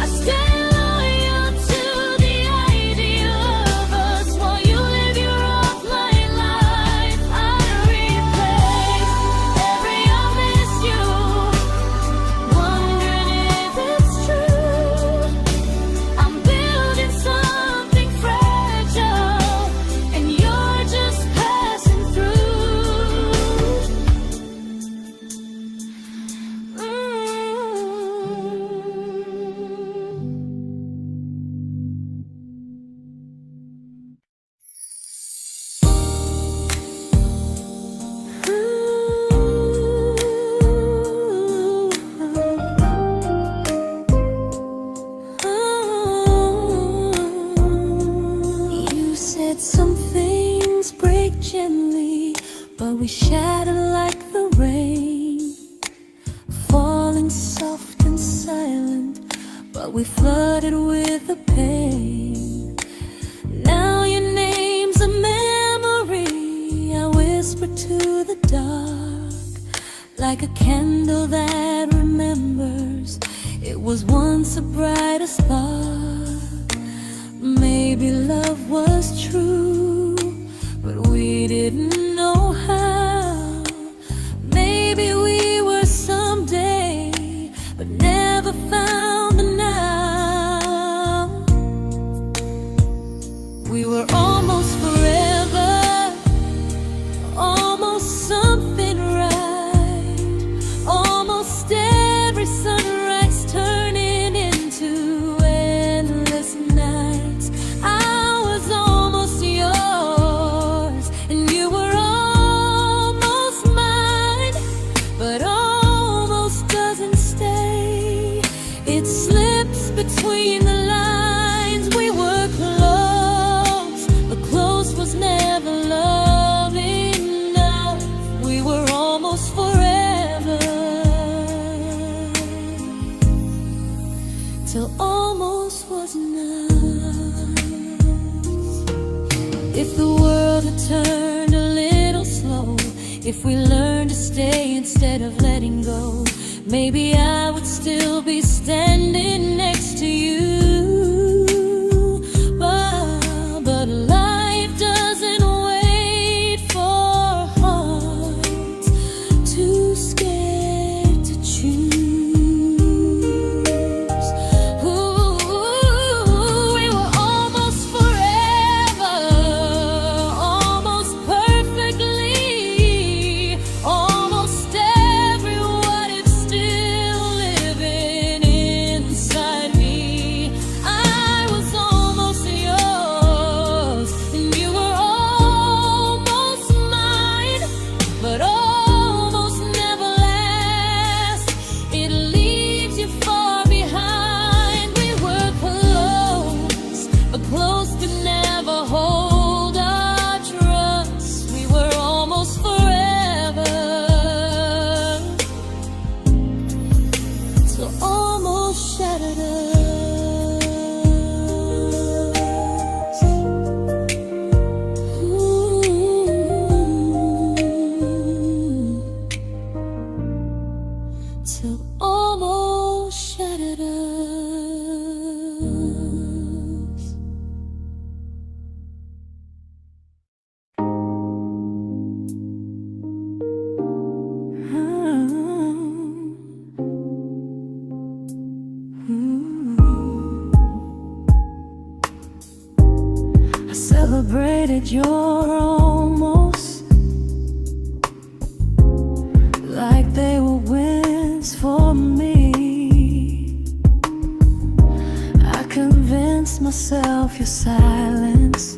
I stay loyal to the idea of us while you live your offline life. I replay every I miss you, wondering if it's true. I'm building something fragile, and you're just passing through. You said some things break gently, but we shatter like the rain, falling soft and silent, but we flooded with the pain. Now your name's a memory I whisper to the dark, like a candle that remembers it was once a brighter spark. Maybe love was true, but we didn't know how. Maybe we were someday, but never found the now. We were almost forever, almost something right, almost every sunrise turning into endless nights. I was almost yours, and you were almost mine, but almost doesn't stay. It slips between the lines. We were close, but close was never love enough. We were almost forever, till almost was enough. If the world had turned a little slow, if we learned to stay instead of letting go, maybe I would still be standing next to you. But life doesn't wait. celebrated your almost like they were wins for me. I convinced myself your silence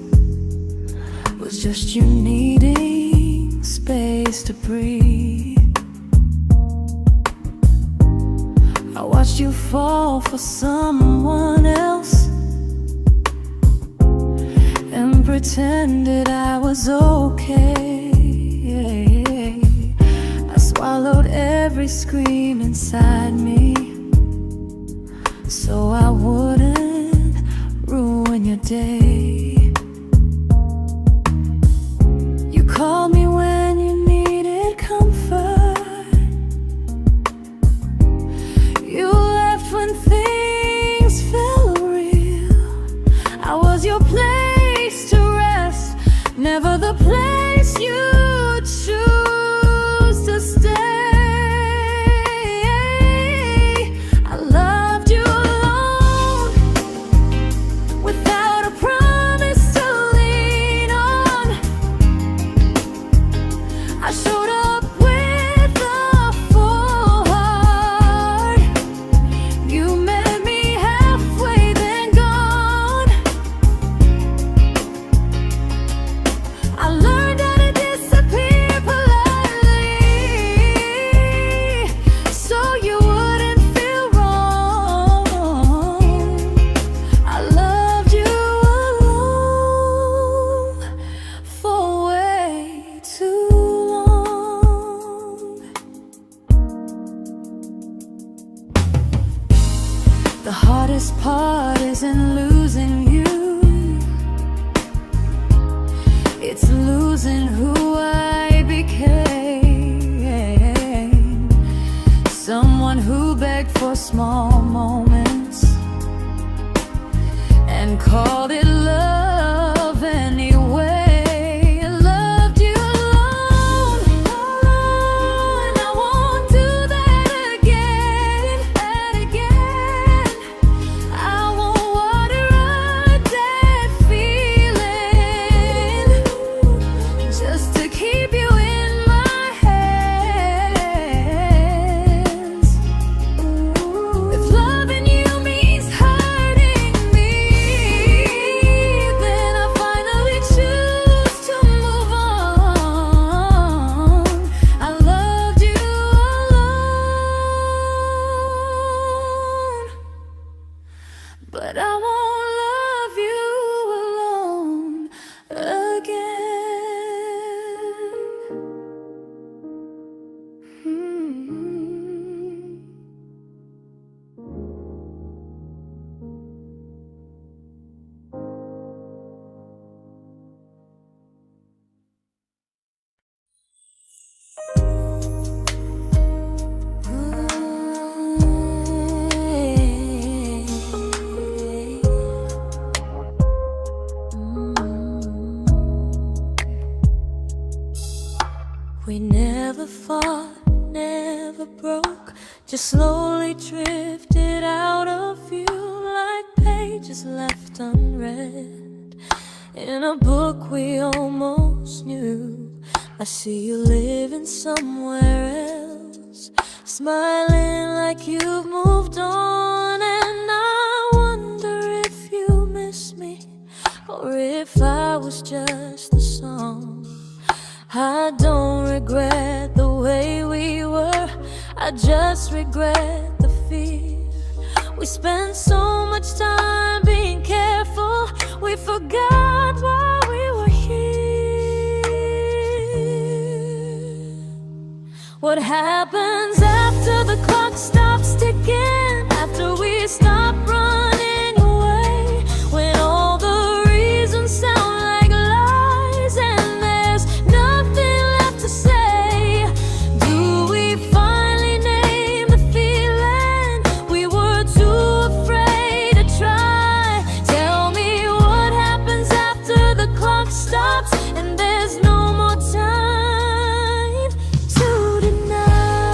was just you needing space to breathe. I watched you fall for someone else and pretended I was okay. I swallowed every scream inside me so I wouldn't ruin your day. You called me when you needed comfort. You left when things felt real. I was your place to rest, never the place you choose to stay. I loved you alone, without a promise to lean on. I showed up with a full heart. You met me halfway, then gone. I learned how to disappear politely, so you wouldn't feel wrong. I loved you alone for way too long. The hardest part isn't losing you, it's losing who I became. Someone who begged for small moments and called it love anyway. I loved you alone, and I won't do that again. I won't water a dead feeling just to keep you in my hands. If loving you means hurting me, then I finally choose to move on. I loved you alone, but I won't love you alone again. We never fought, never broke, just slowly drifted out of view like pages left unread in a book we almost knew. I see you living somewhere else, smiling like you've moved on, and I wonder if you miss me or if I was just the song. I don't regret the way we were, I just regret the fear. We spent so much time being careful, we forgot why we were here. What happens after the clock stops ticking, after we stop running away, when all the reasons sound like lies and there's nothing left to say? Do we finally name the feeling we were too afraid to try? Tell me what happens after the clock stops and there's no more time to deny.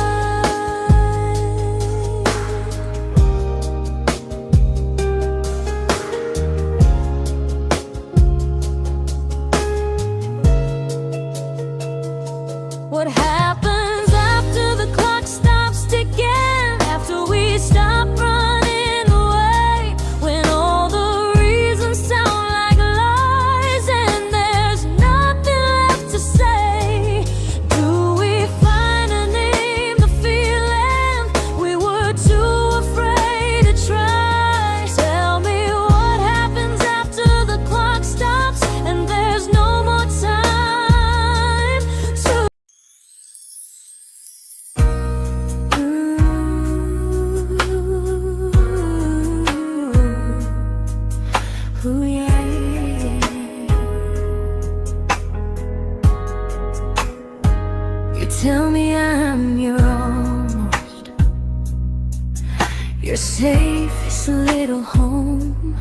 feel home.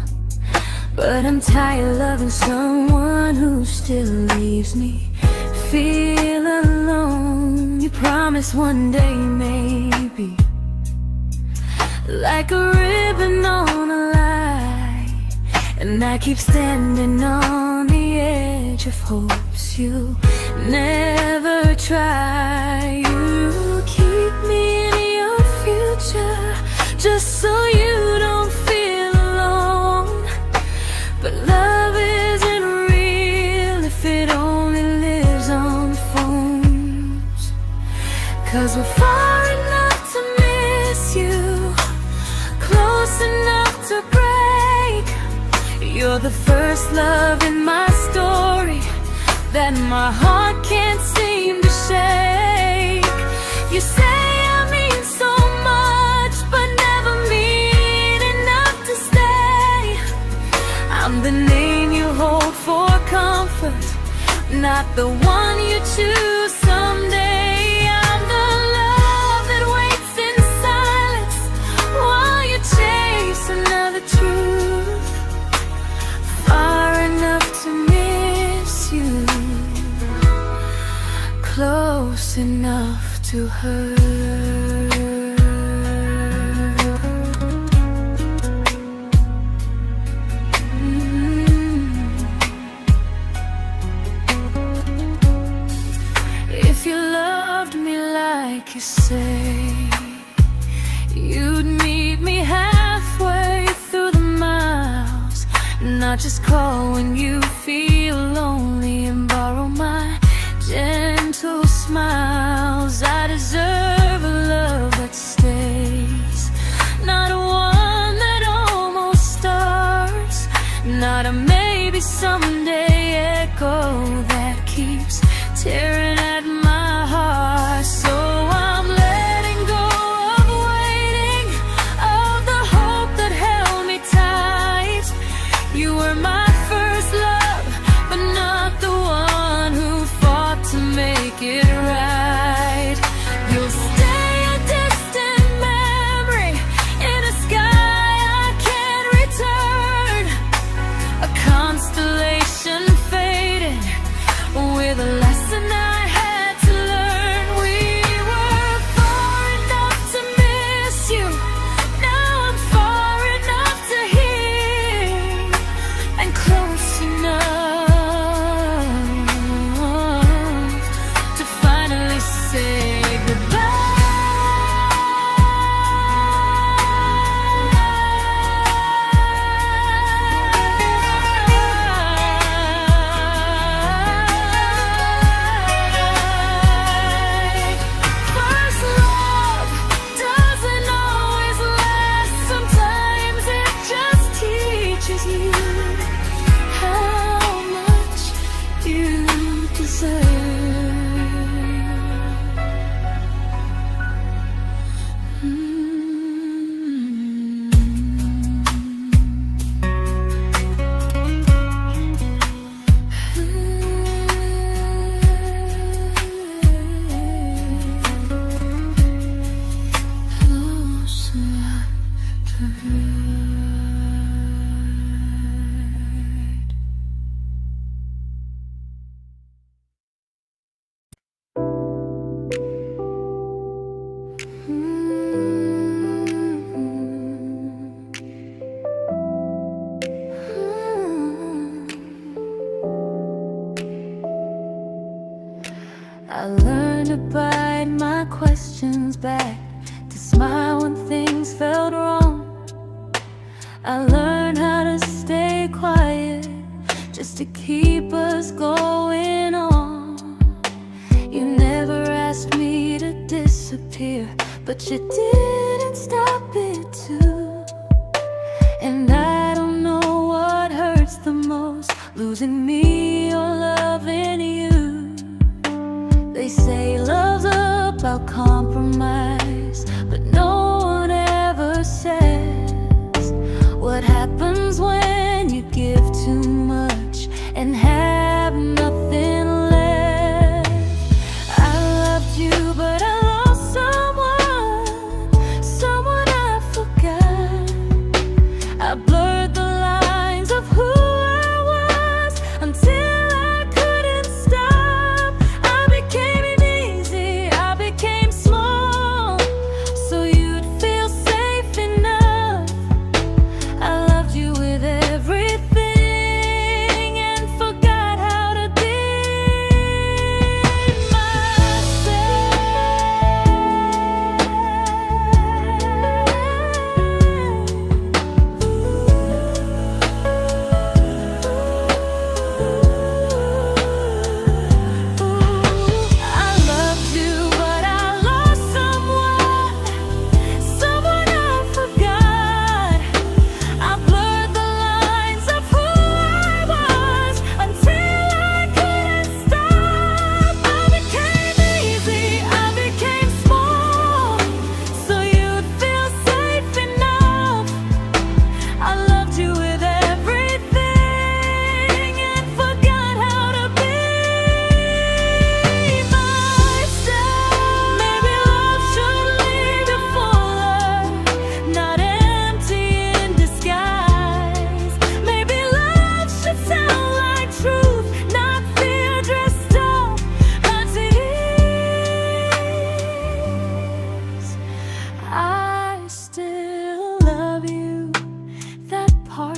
But I'm tired loving someone who still leaves me feel alone. You promised one day maybe, like a ribbon on a line, and I keep standing on the edge of hopes you'll never try. You keep me in your future just so you don't feel alone. But love isn't real if it only lives on phones. 'Cause we're far enough to miss you, close enough to break. You're the first love in my story that my heart can't seem to shake. You say I mean so much, but never mean enough to stay. I'm the name you hold for comfort, not the one you choose someday. I'm the love that waits in silence while you chase another truth. Far enough to miss you, close enough to hurt. If you loved me like you say, you'd meet me halfway through the miles, not just call when you feel lonely and borrow my gentle smiles. I deserve a love that stays, not a one that almost starts, not a maybe someday echo that keeps tearing at my heart. So I'm letting go of waiting, of the hope that held me tight. You were my first love, but not the one who fought to make it right. You'll stay a distant memory in a sky I can't return, a constellation fading with a lesson I had to learn. We were far enough to miss you, now I'm far enough to hear, and close enough to finally say goodbye. First love doesn't always last, sometimes it just teaches you how much you deserve. Close enough to hurt. I learned to bite my questions back, to smile when things felt wrong. I learned how to stay quiet just to keep us going on. You never asked me to disappear, but you didn't stop it too. And I don't know what hurts the most, losing me or loving you. They say love's about compromise, but no one ever says what happens when you give too much and have nothing left. I loved you, but I lost someone, someone I forgot. I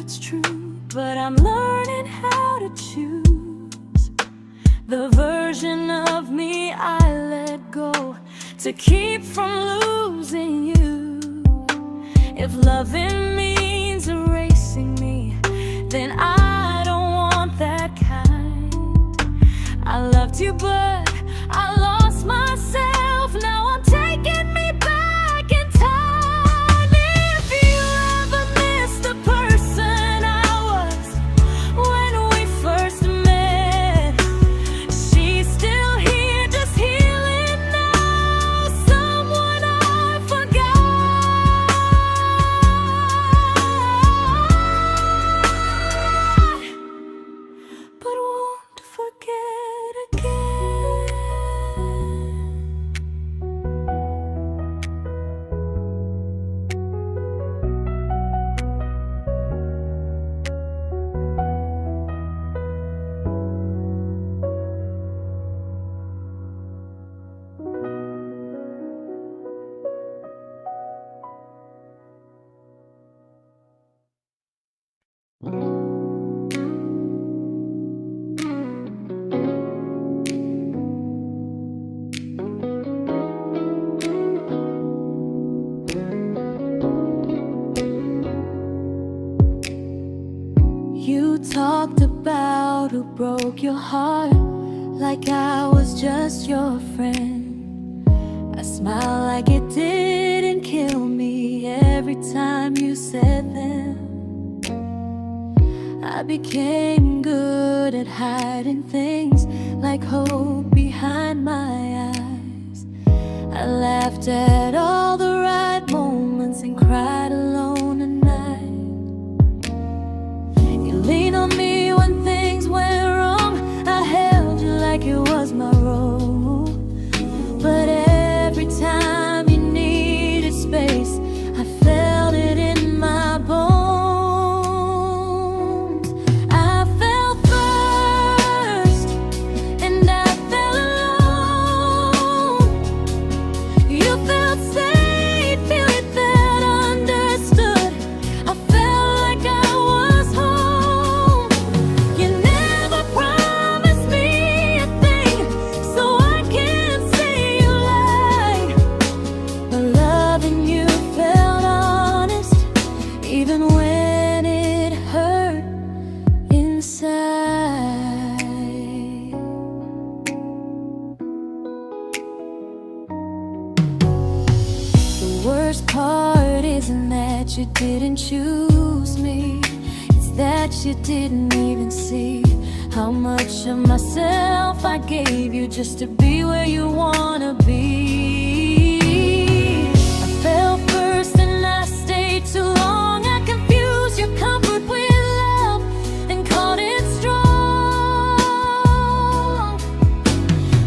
it's true, but I'm learning how to choose the version of me I let go to keep from losing you. If loving means erasing me, then I don't want that kind. I loved you, but I lost myself. Now I'm taking me back in time. If you ever miss the person I was when we first met, she's still here, just healing now. Someone I forgot, but won't forget again. You talked about who broke your heart, like I was just your friend. I smile like it didn't kill me every time you said them. I became good at hiding things like hope behind my eyes. I laughed at all the right moments and cried alone at night. You leaned on me when things went wrong. I held you like it was my role. But every time you needed space, I felt it in my bones. I fell first, and I fell alone. You felt safe, you felt understood. I felt like I was home. You never promised me a thing, so I can't say you lied. But loving you felt honest, even when it hurt inside. The worst part isn't that you didn't choose me, it's that you didn't even see how much of myself I gave you just to be where you wanna be. I fell first and I stayed too long. I confused your comfort with love and called it strong.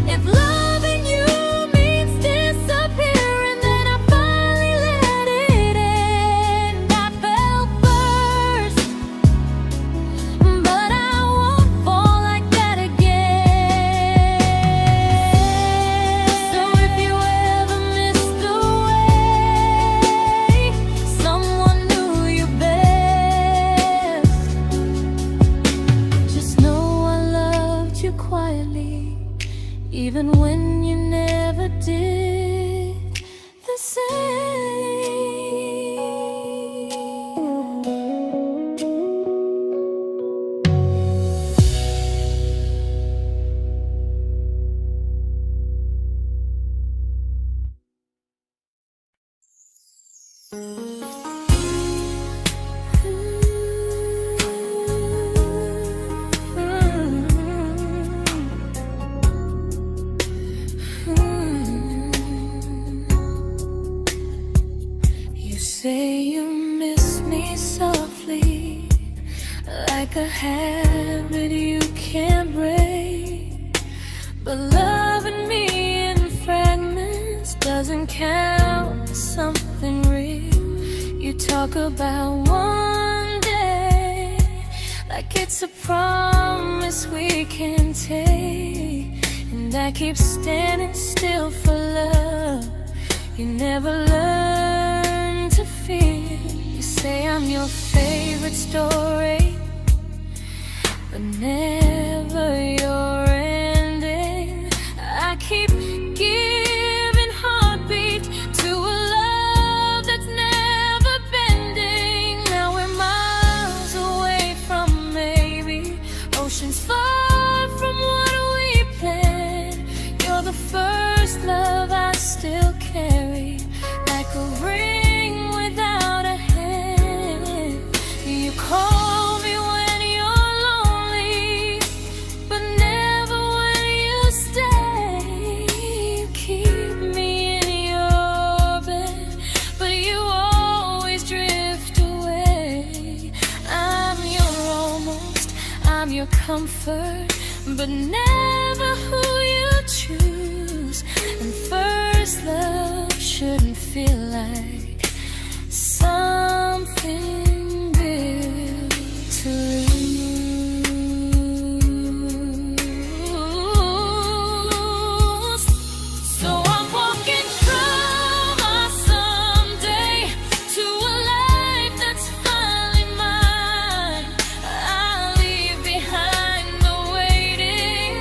If loving you means disappearing, then I finally let it end. I fell first, but I won't fall like that again. So if you ever missed the way someone knew you best, just know I loved you quietly, even when you never did the same. You say you miss me softly, like a habit you can't break. But loving me in fragments doesn't count as something real. You talk about one day like it's a promise we can take, and I keep standing still for love. You never learn to feel. You say say I'm your favorite story, but never your ending. I keep giving heartbeat to a love that's never bending. Now we're miles away from maybe, oceans far from what we planned. You're the first love I still carry, like a ring without a hand. You call me when you're lonely, but never when you stay. You keep me in your bed, but you always drift away. I'm your almost, I'm your comfort, but never who you choose. And first love shouldn't feel like something built to lose. So I'm walking through my someday to a life that's finally mine. I'll leave behind the waiting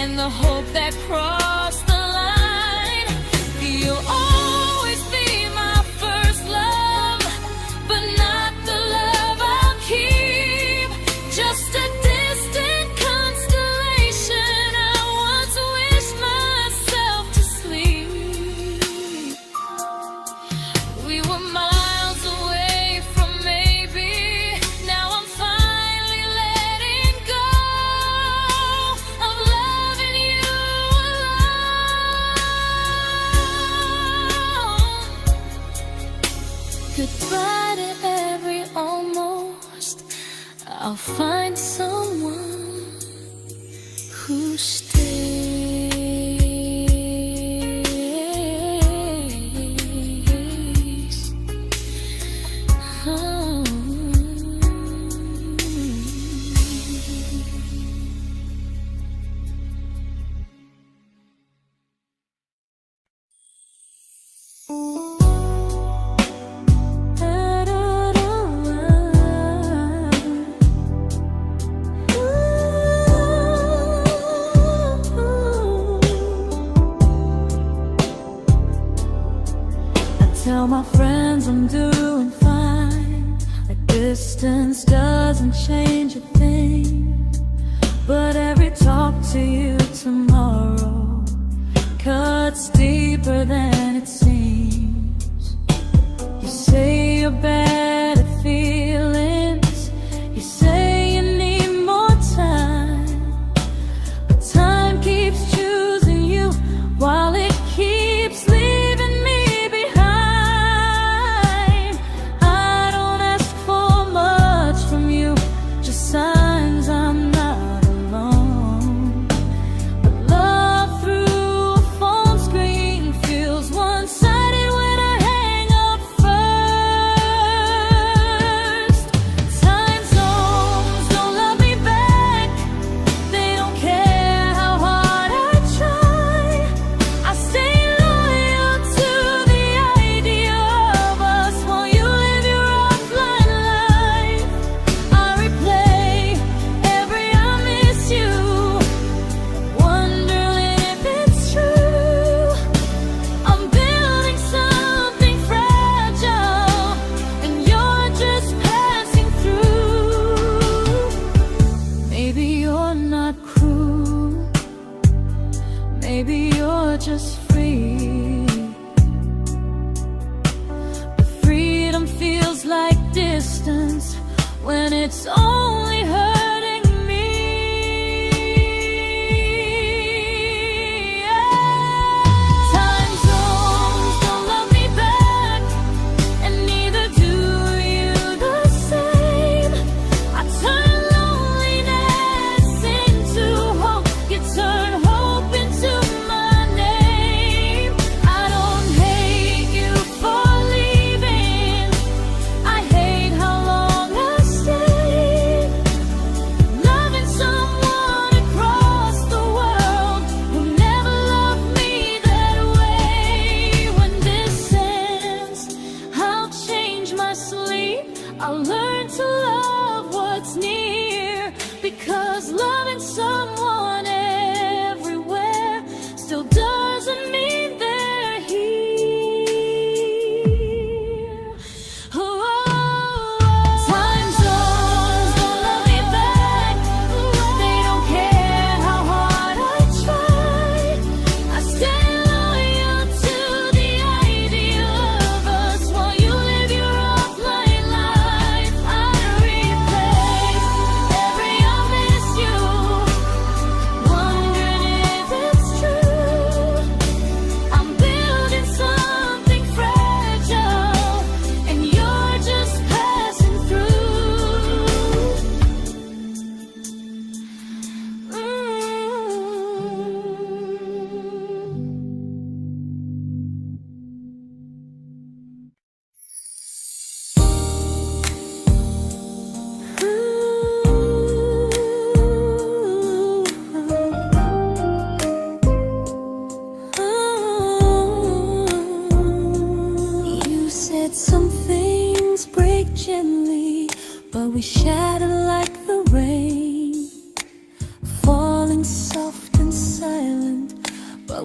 and the hope that crossed the line. You'll always be my first love, but not the love I'll keep. Just a distant constellation I once wished myself to sleep. We were miles away from maybe, now I'm finally letting go of loving you alone. Goodbye to every almost, I'll find someone who stays. Oh. Tell my friends I'm doing fine, like distance doesn't change a thing. But every talk to you tomorrow cuts deeper than it seems. You say you're bad at feelings, you say you need more time, but time keeps choosing you while it keeps leaving me behind. I don't ask for much from you, just signs I'm not alone. But love through a phone screen feels one-sided when I hang up first.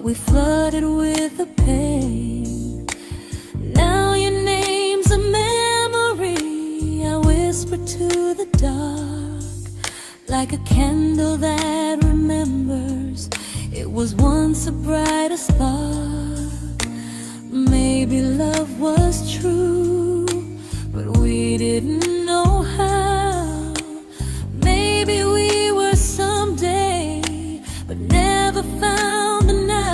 but we flooded with the pain. Now your name's a memory I whisper to the dark, like a candle that remembers it was once a brighter spark. Maybe love was true, but we didn't know how. Maybe we were someday, but never found the now.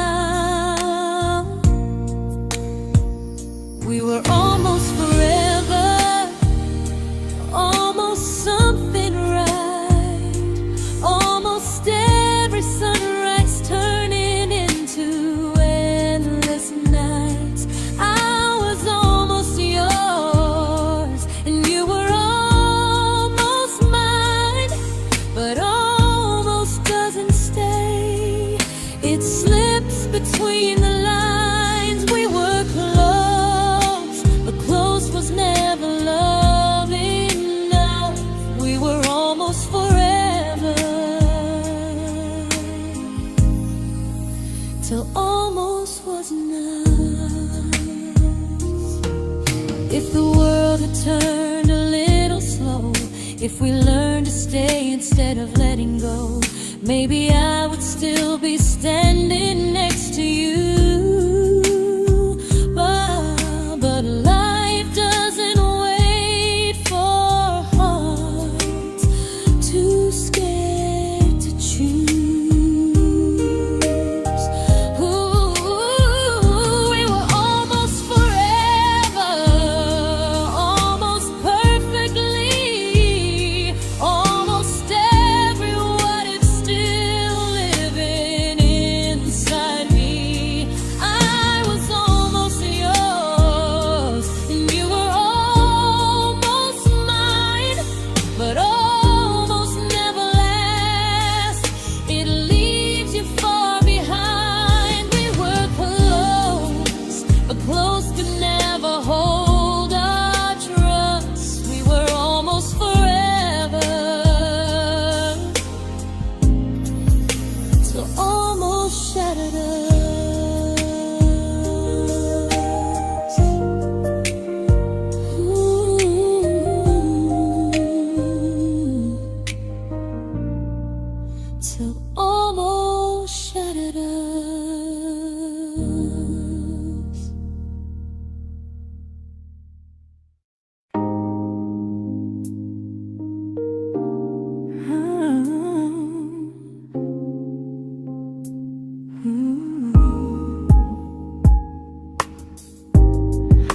We were almost forever, almost something right, almost every sunrise turning into endless nights. I was almost yours, and you were almost mine, but almost doesn't stay. It slips between the lines. We were close, but close was never love enough. We were almost forever, till almost was enough. If the world had turned a little slow, if we learned to stay instead of letting go, maybe I would still be standing next to you. But life doesn't wait for hearts too scared to choose. Ooh, we were almost forever, almost perfectly, almost every what if still living inside me. I was almost yours, and you were almost mine, but almost never lasts. It leaves you far behind. We were close, but close could never hold our trust. We were almost forever, till almost shattered us. Ooh, till almost shattered us.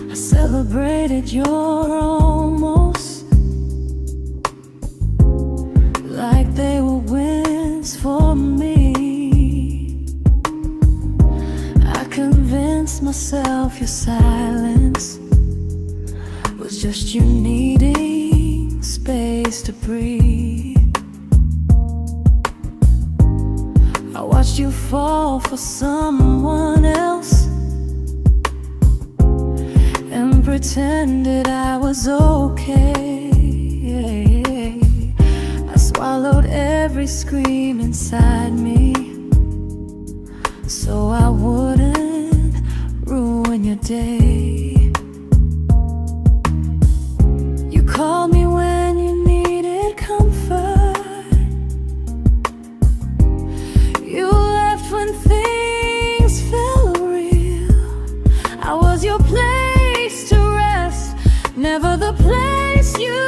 I celebrated your almost like they were wins for me. I convinced myself your silence was just you needing space to breathe. I watched you fall for someone else and pretended I was okay. I swallowed every scream inside me so I wouldn't ruin your day. You called me when you needed comfort. You left when things felt real. I was your place to rest, never the place you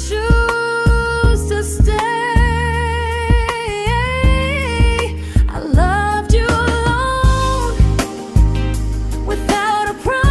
choose to stay. I loved you alone, without a promise.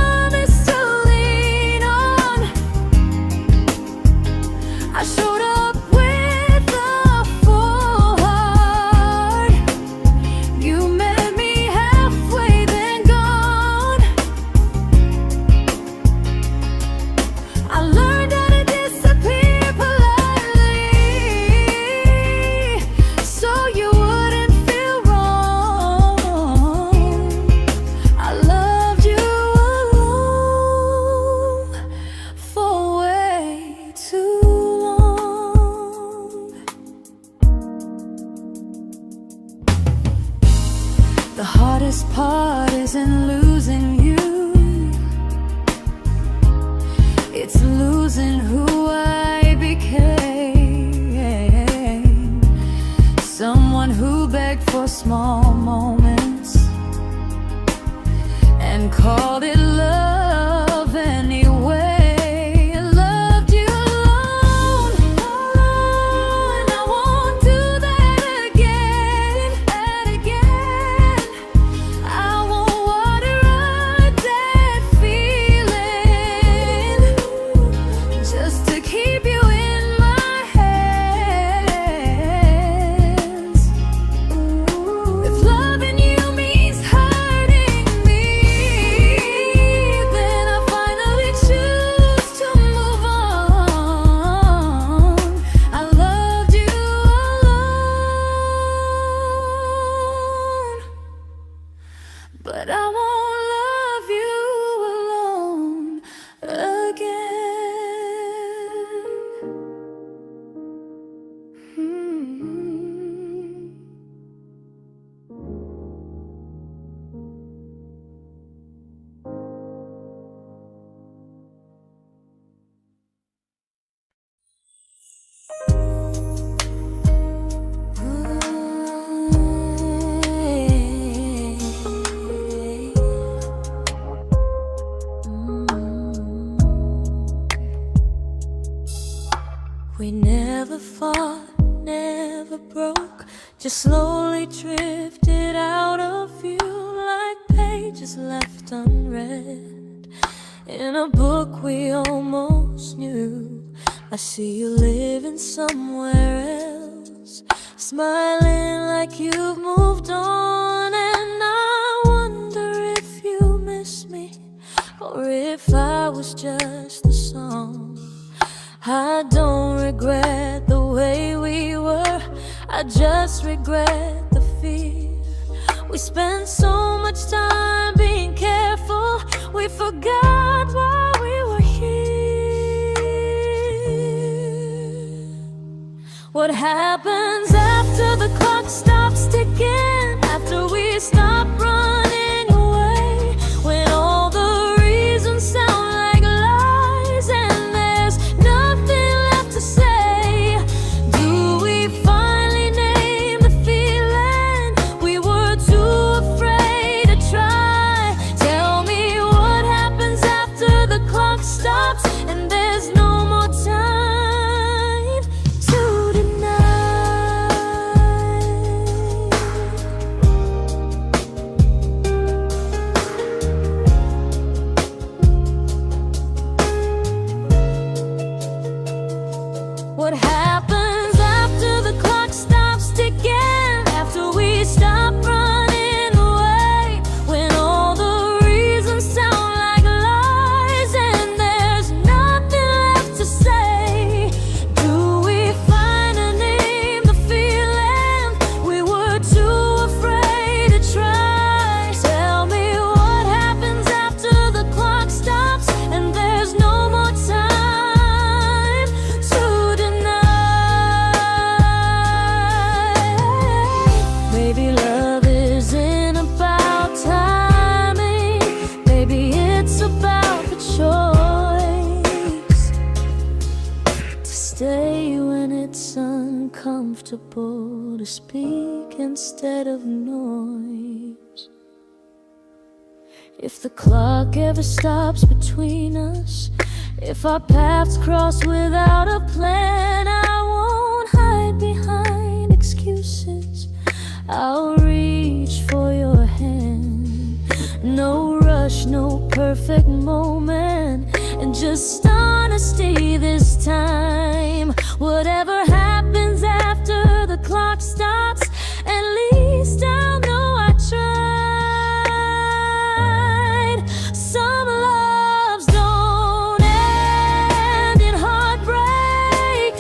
hardest part isn't losing you, it's losing who I became. Someone who begged for small moments and called it love anyway. Loved you alone, and I won't do that again, I won't water a dead feeling just to keep you in my hands. If loving you means hurting me, then I finally choose to move on. I loved you alone, but I won't love you alone again. We never fought, never broke, just slowly drifted out of view like pages left unread in a book we almost knew. I see you living somewhere else, smiling like you've moved on, and I wonder if you miss me or if I was just a song. I don't regret the way we were, I just regret the fear. We spent so much time being careful, we forgot why we were here. What happens after the clock stops ticking, after we stop running away, when all the reasons sound like lies and there's nothing left to say? Do we finally name the feeling we were too afraid to try? Tell me what happens after the clock stops and there's no more time to deny. What happens after the clock stops ticking, after we stop running away, when all the reasons sound like lies and there's nothing left to say? Do we finally name the feeling we were too afraid to try? Tell me what happens after the clock stops and there's no more time to deny. Maybe love isn't about timing, maybe it's about the choice to stay when it's uncomfortable, to speak instead of noise. If the clock ever stops between us, if our paths cross without a plan, I won't hide behind excuses, I'll reach for your hand. No rush, no perfect moment, and just honesty this time. Whatever happens after the clock stops, at least I'll know I tried. Some loves don't end in heartbreak,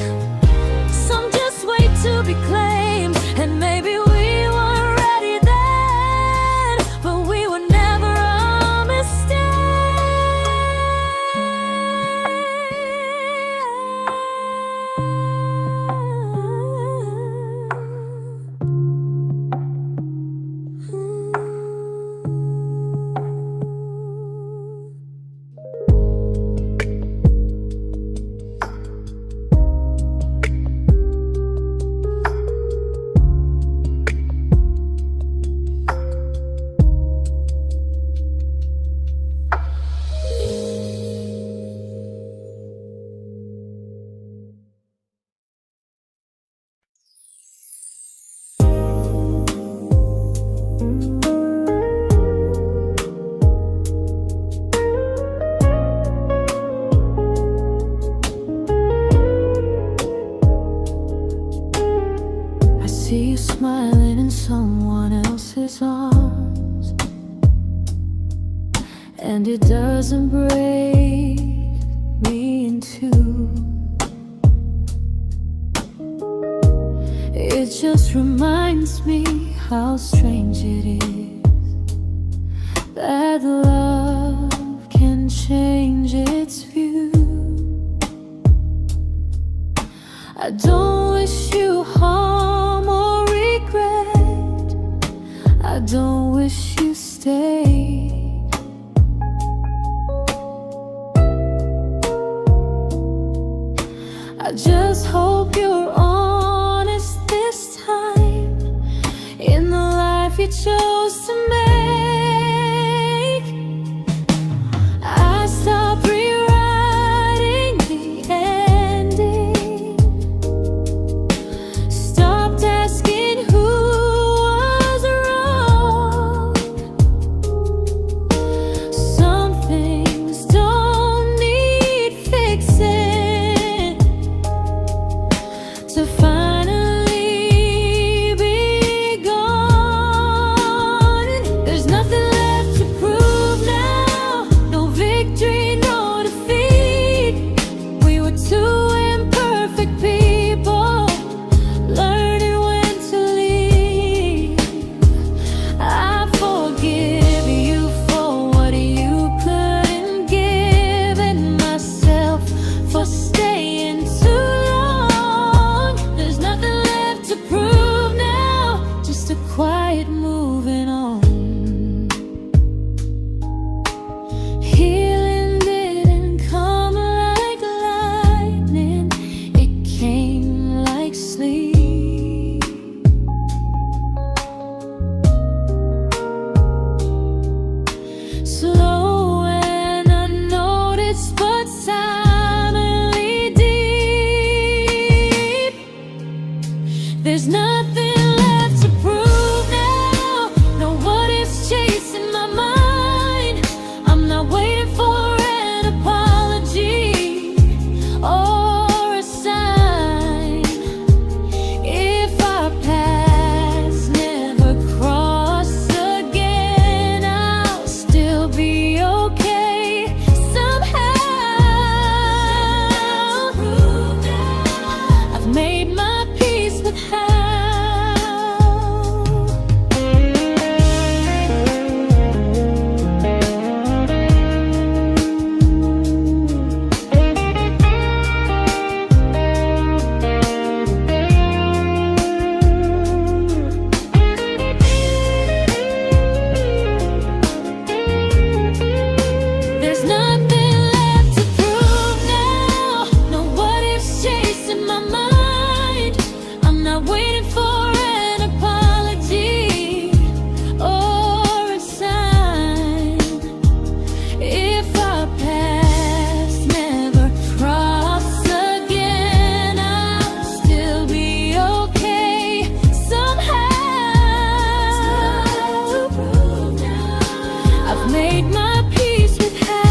see you smiling in someone else's arms, and it doesn't break me in two. It just reminds me how strange it is that love can change its view. I don't wish you harm or regret. I don't wish you stayed. I just hope you're honest this time in the life you chose to make. I stopped rewriting the ending, stopped asking who was wrong. Some things don't need fixing to finally be gone. There's nothing left to prove now, no victory, no defeat. We were two imperfect people, learning when to leave. I forgive you for what you couldn't give, and myself for staying too long. There's nothing left to prove now, just a quiet moving on. Healing didn't come like lightning, it came like sleep. Slow and unnoticed, but silently deep. There's nothing left to prove now, no what ifs chasing my mind. I'm not waiting for an apology or a sign. If our paths never cross again, I'll still be okay somehow. I've made my peace with how. There's nothing left to prove now, no what ifs chasing my mind. I'm not waiting for an apology or a sign. If our paths never cross again, I'll still be okay somehow. I've made my peace with how.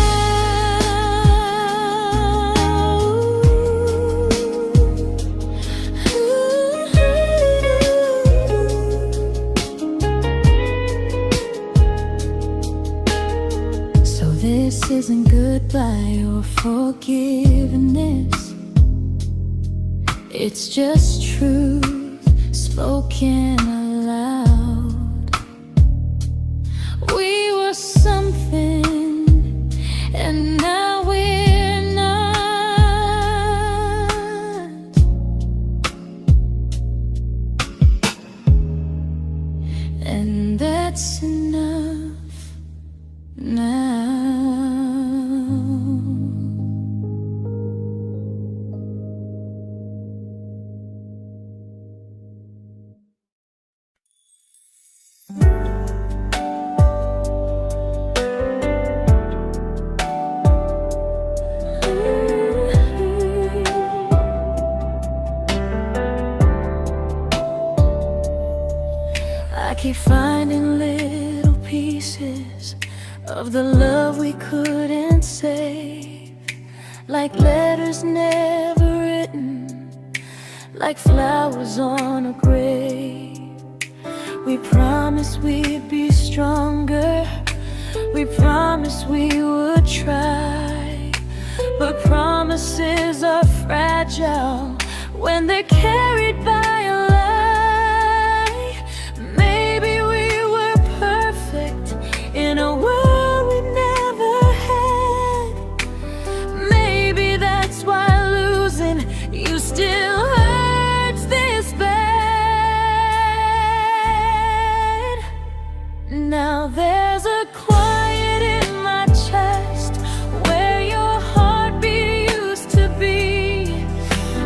So this isn't goodbye or forgiveness, it's just truth spoken aloud. We were something, and now we're not. And that's enough now. I keep finding little pieces of the love we couldn't save, like letters never written, like flowers on a grave. We promised we'd be stronger. We promised we would try. But promises are fragile when they're carried by a lie. Maybe we were perfect in a world we never had. Maybe that's why losing you still hurts this bad. Now there's a quiet in my chest where your heartbeat used to be,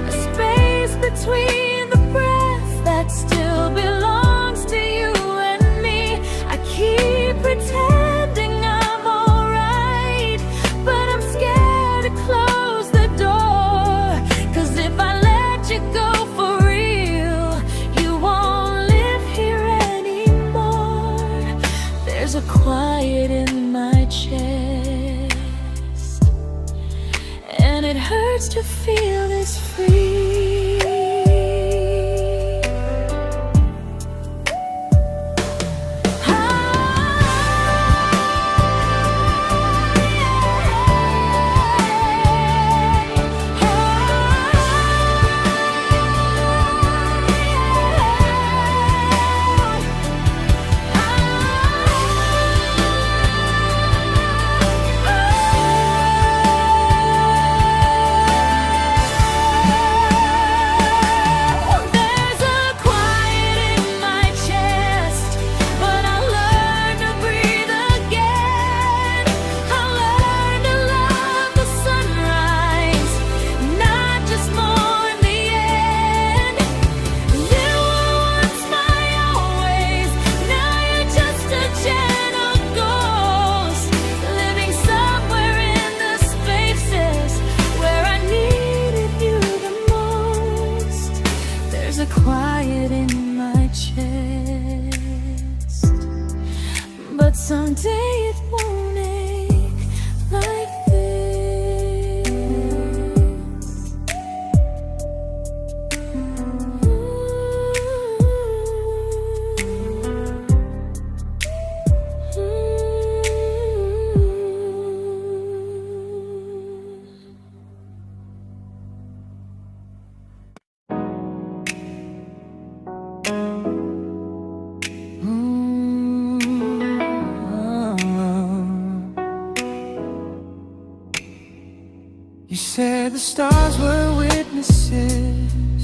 a space between the breath that still belongs to you and me. I keep pretending I'm alright, but I'm scared to close the door. 'Cause if I let you go for real, you won't live here anymore. There's a quiet in my chest, and it hurts to feel this free. Quiet in my chest, but someday it won't ache like this. You said the stars were witnesses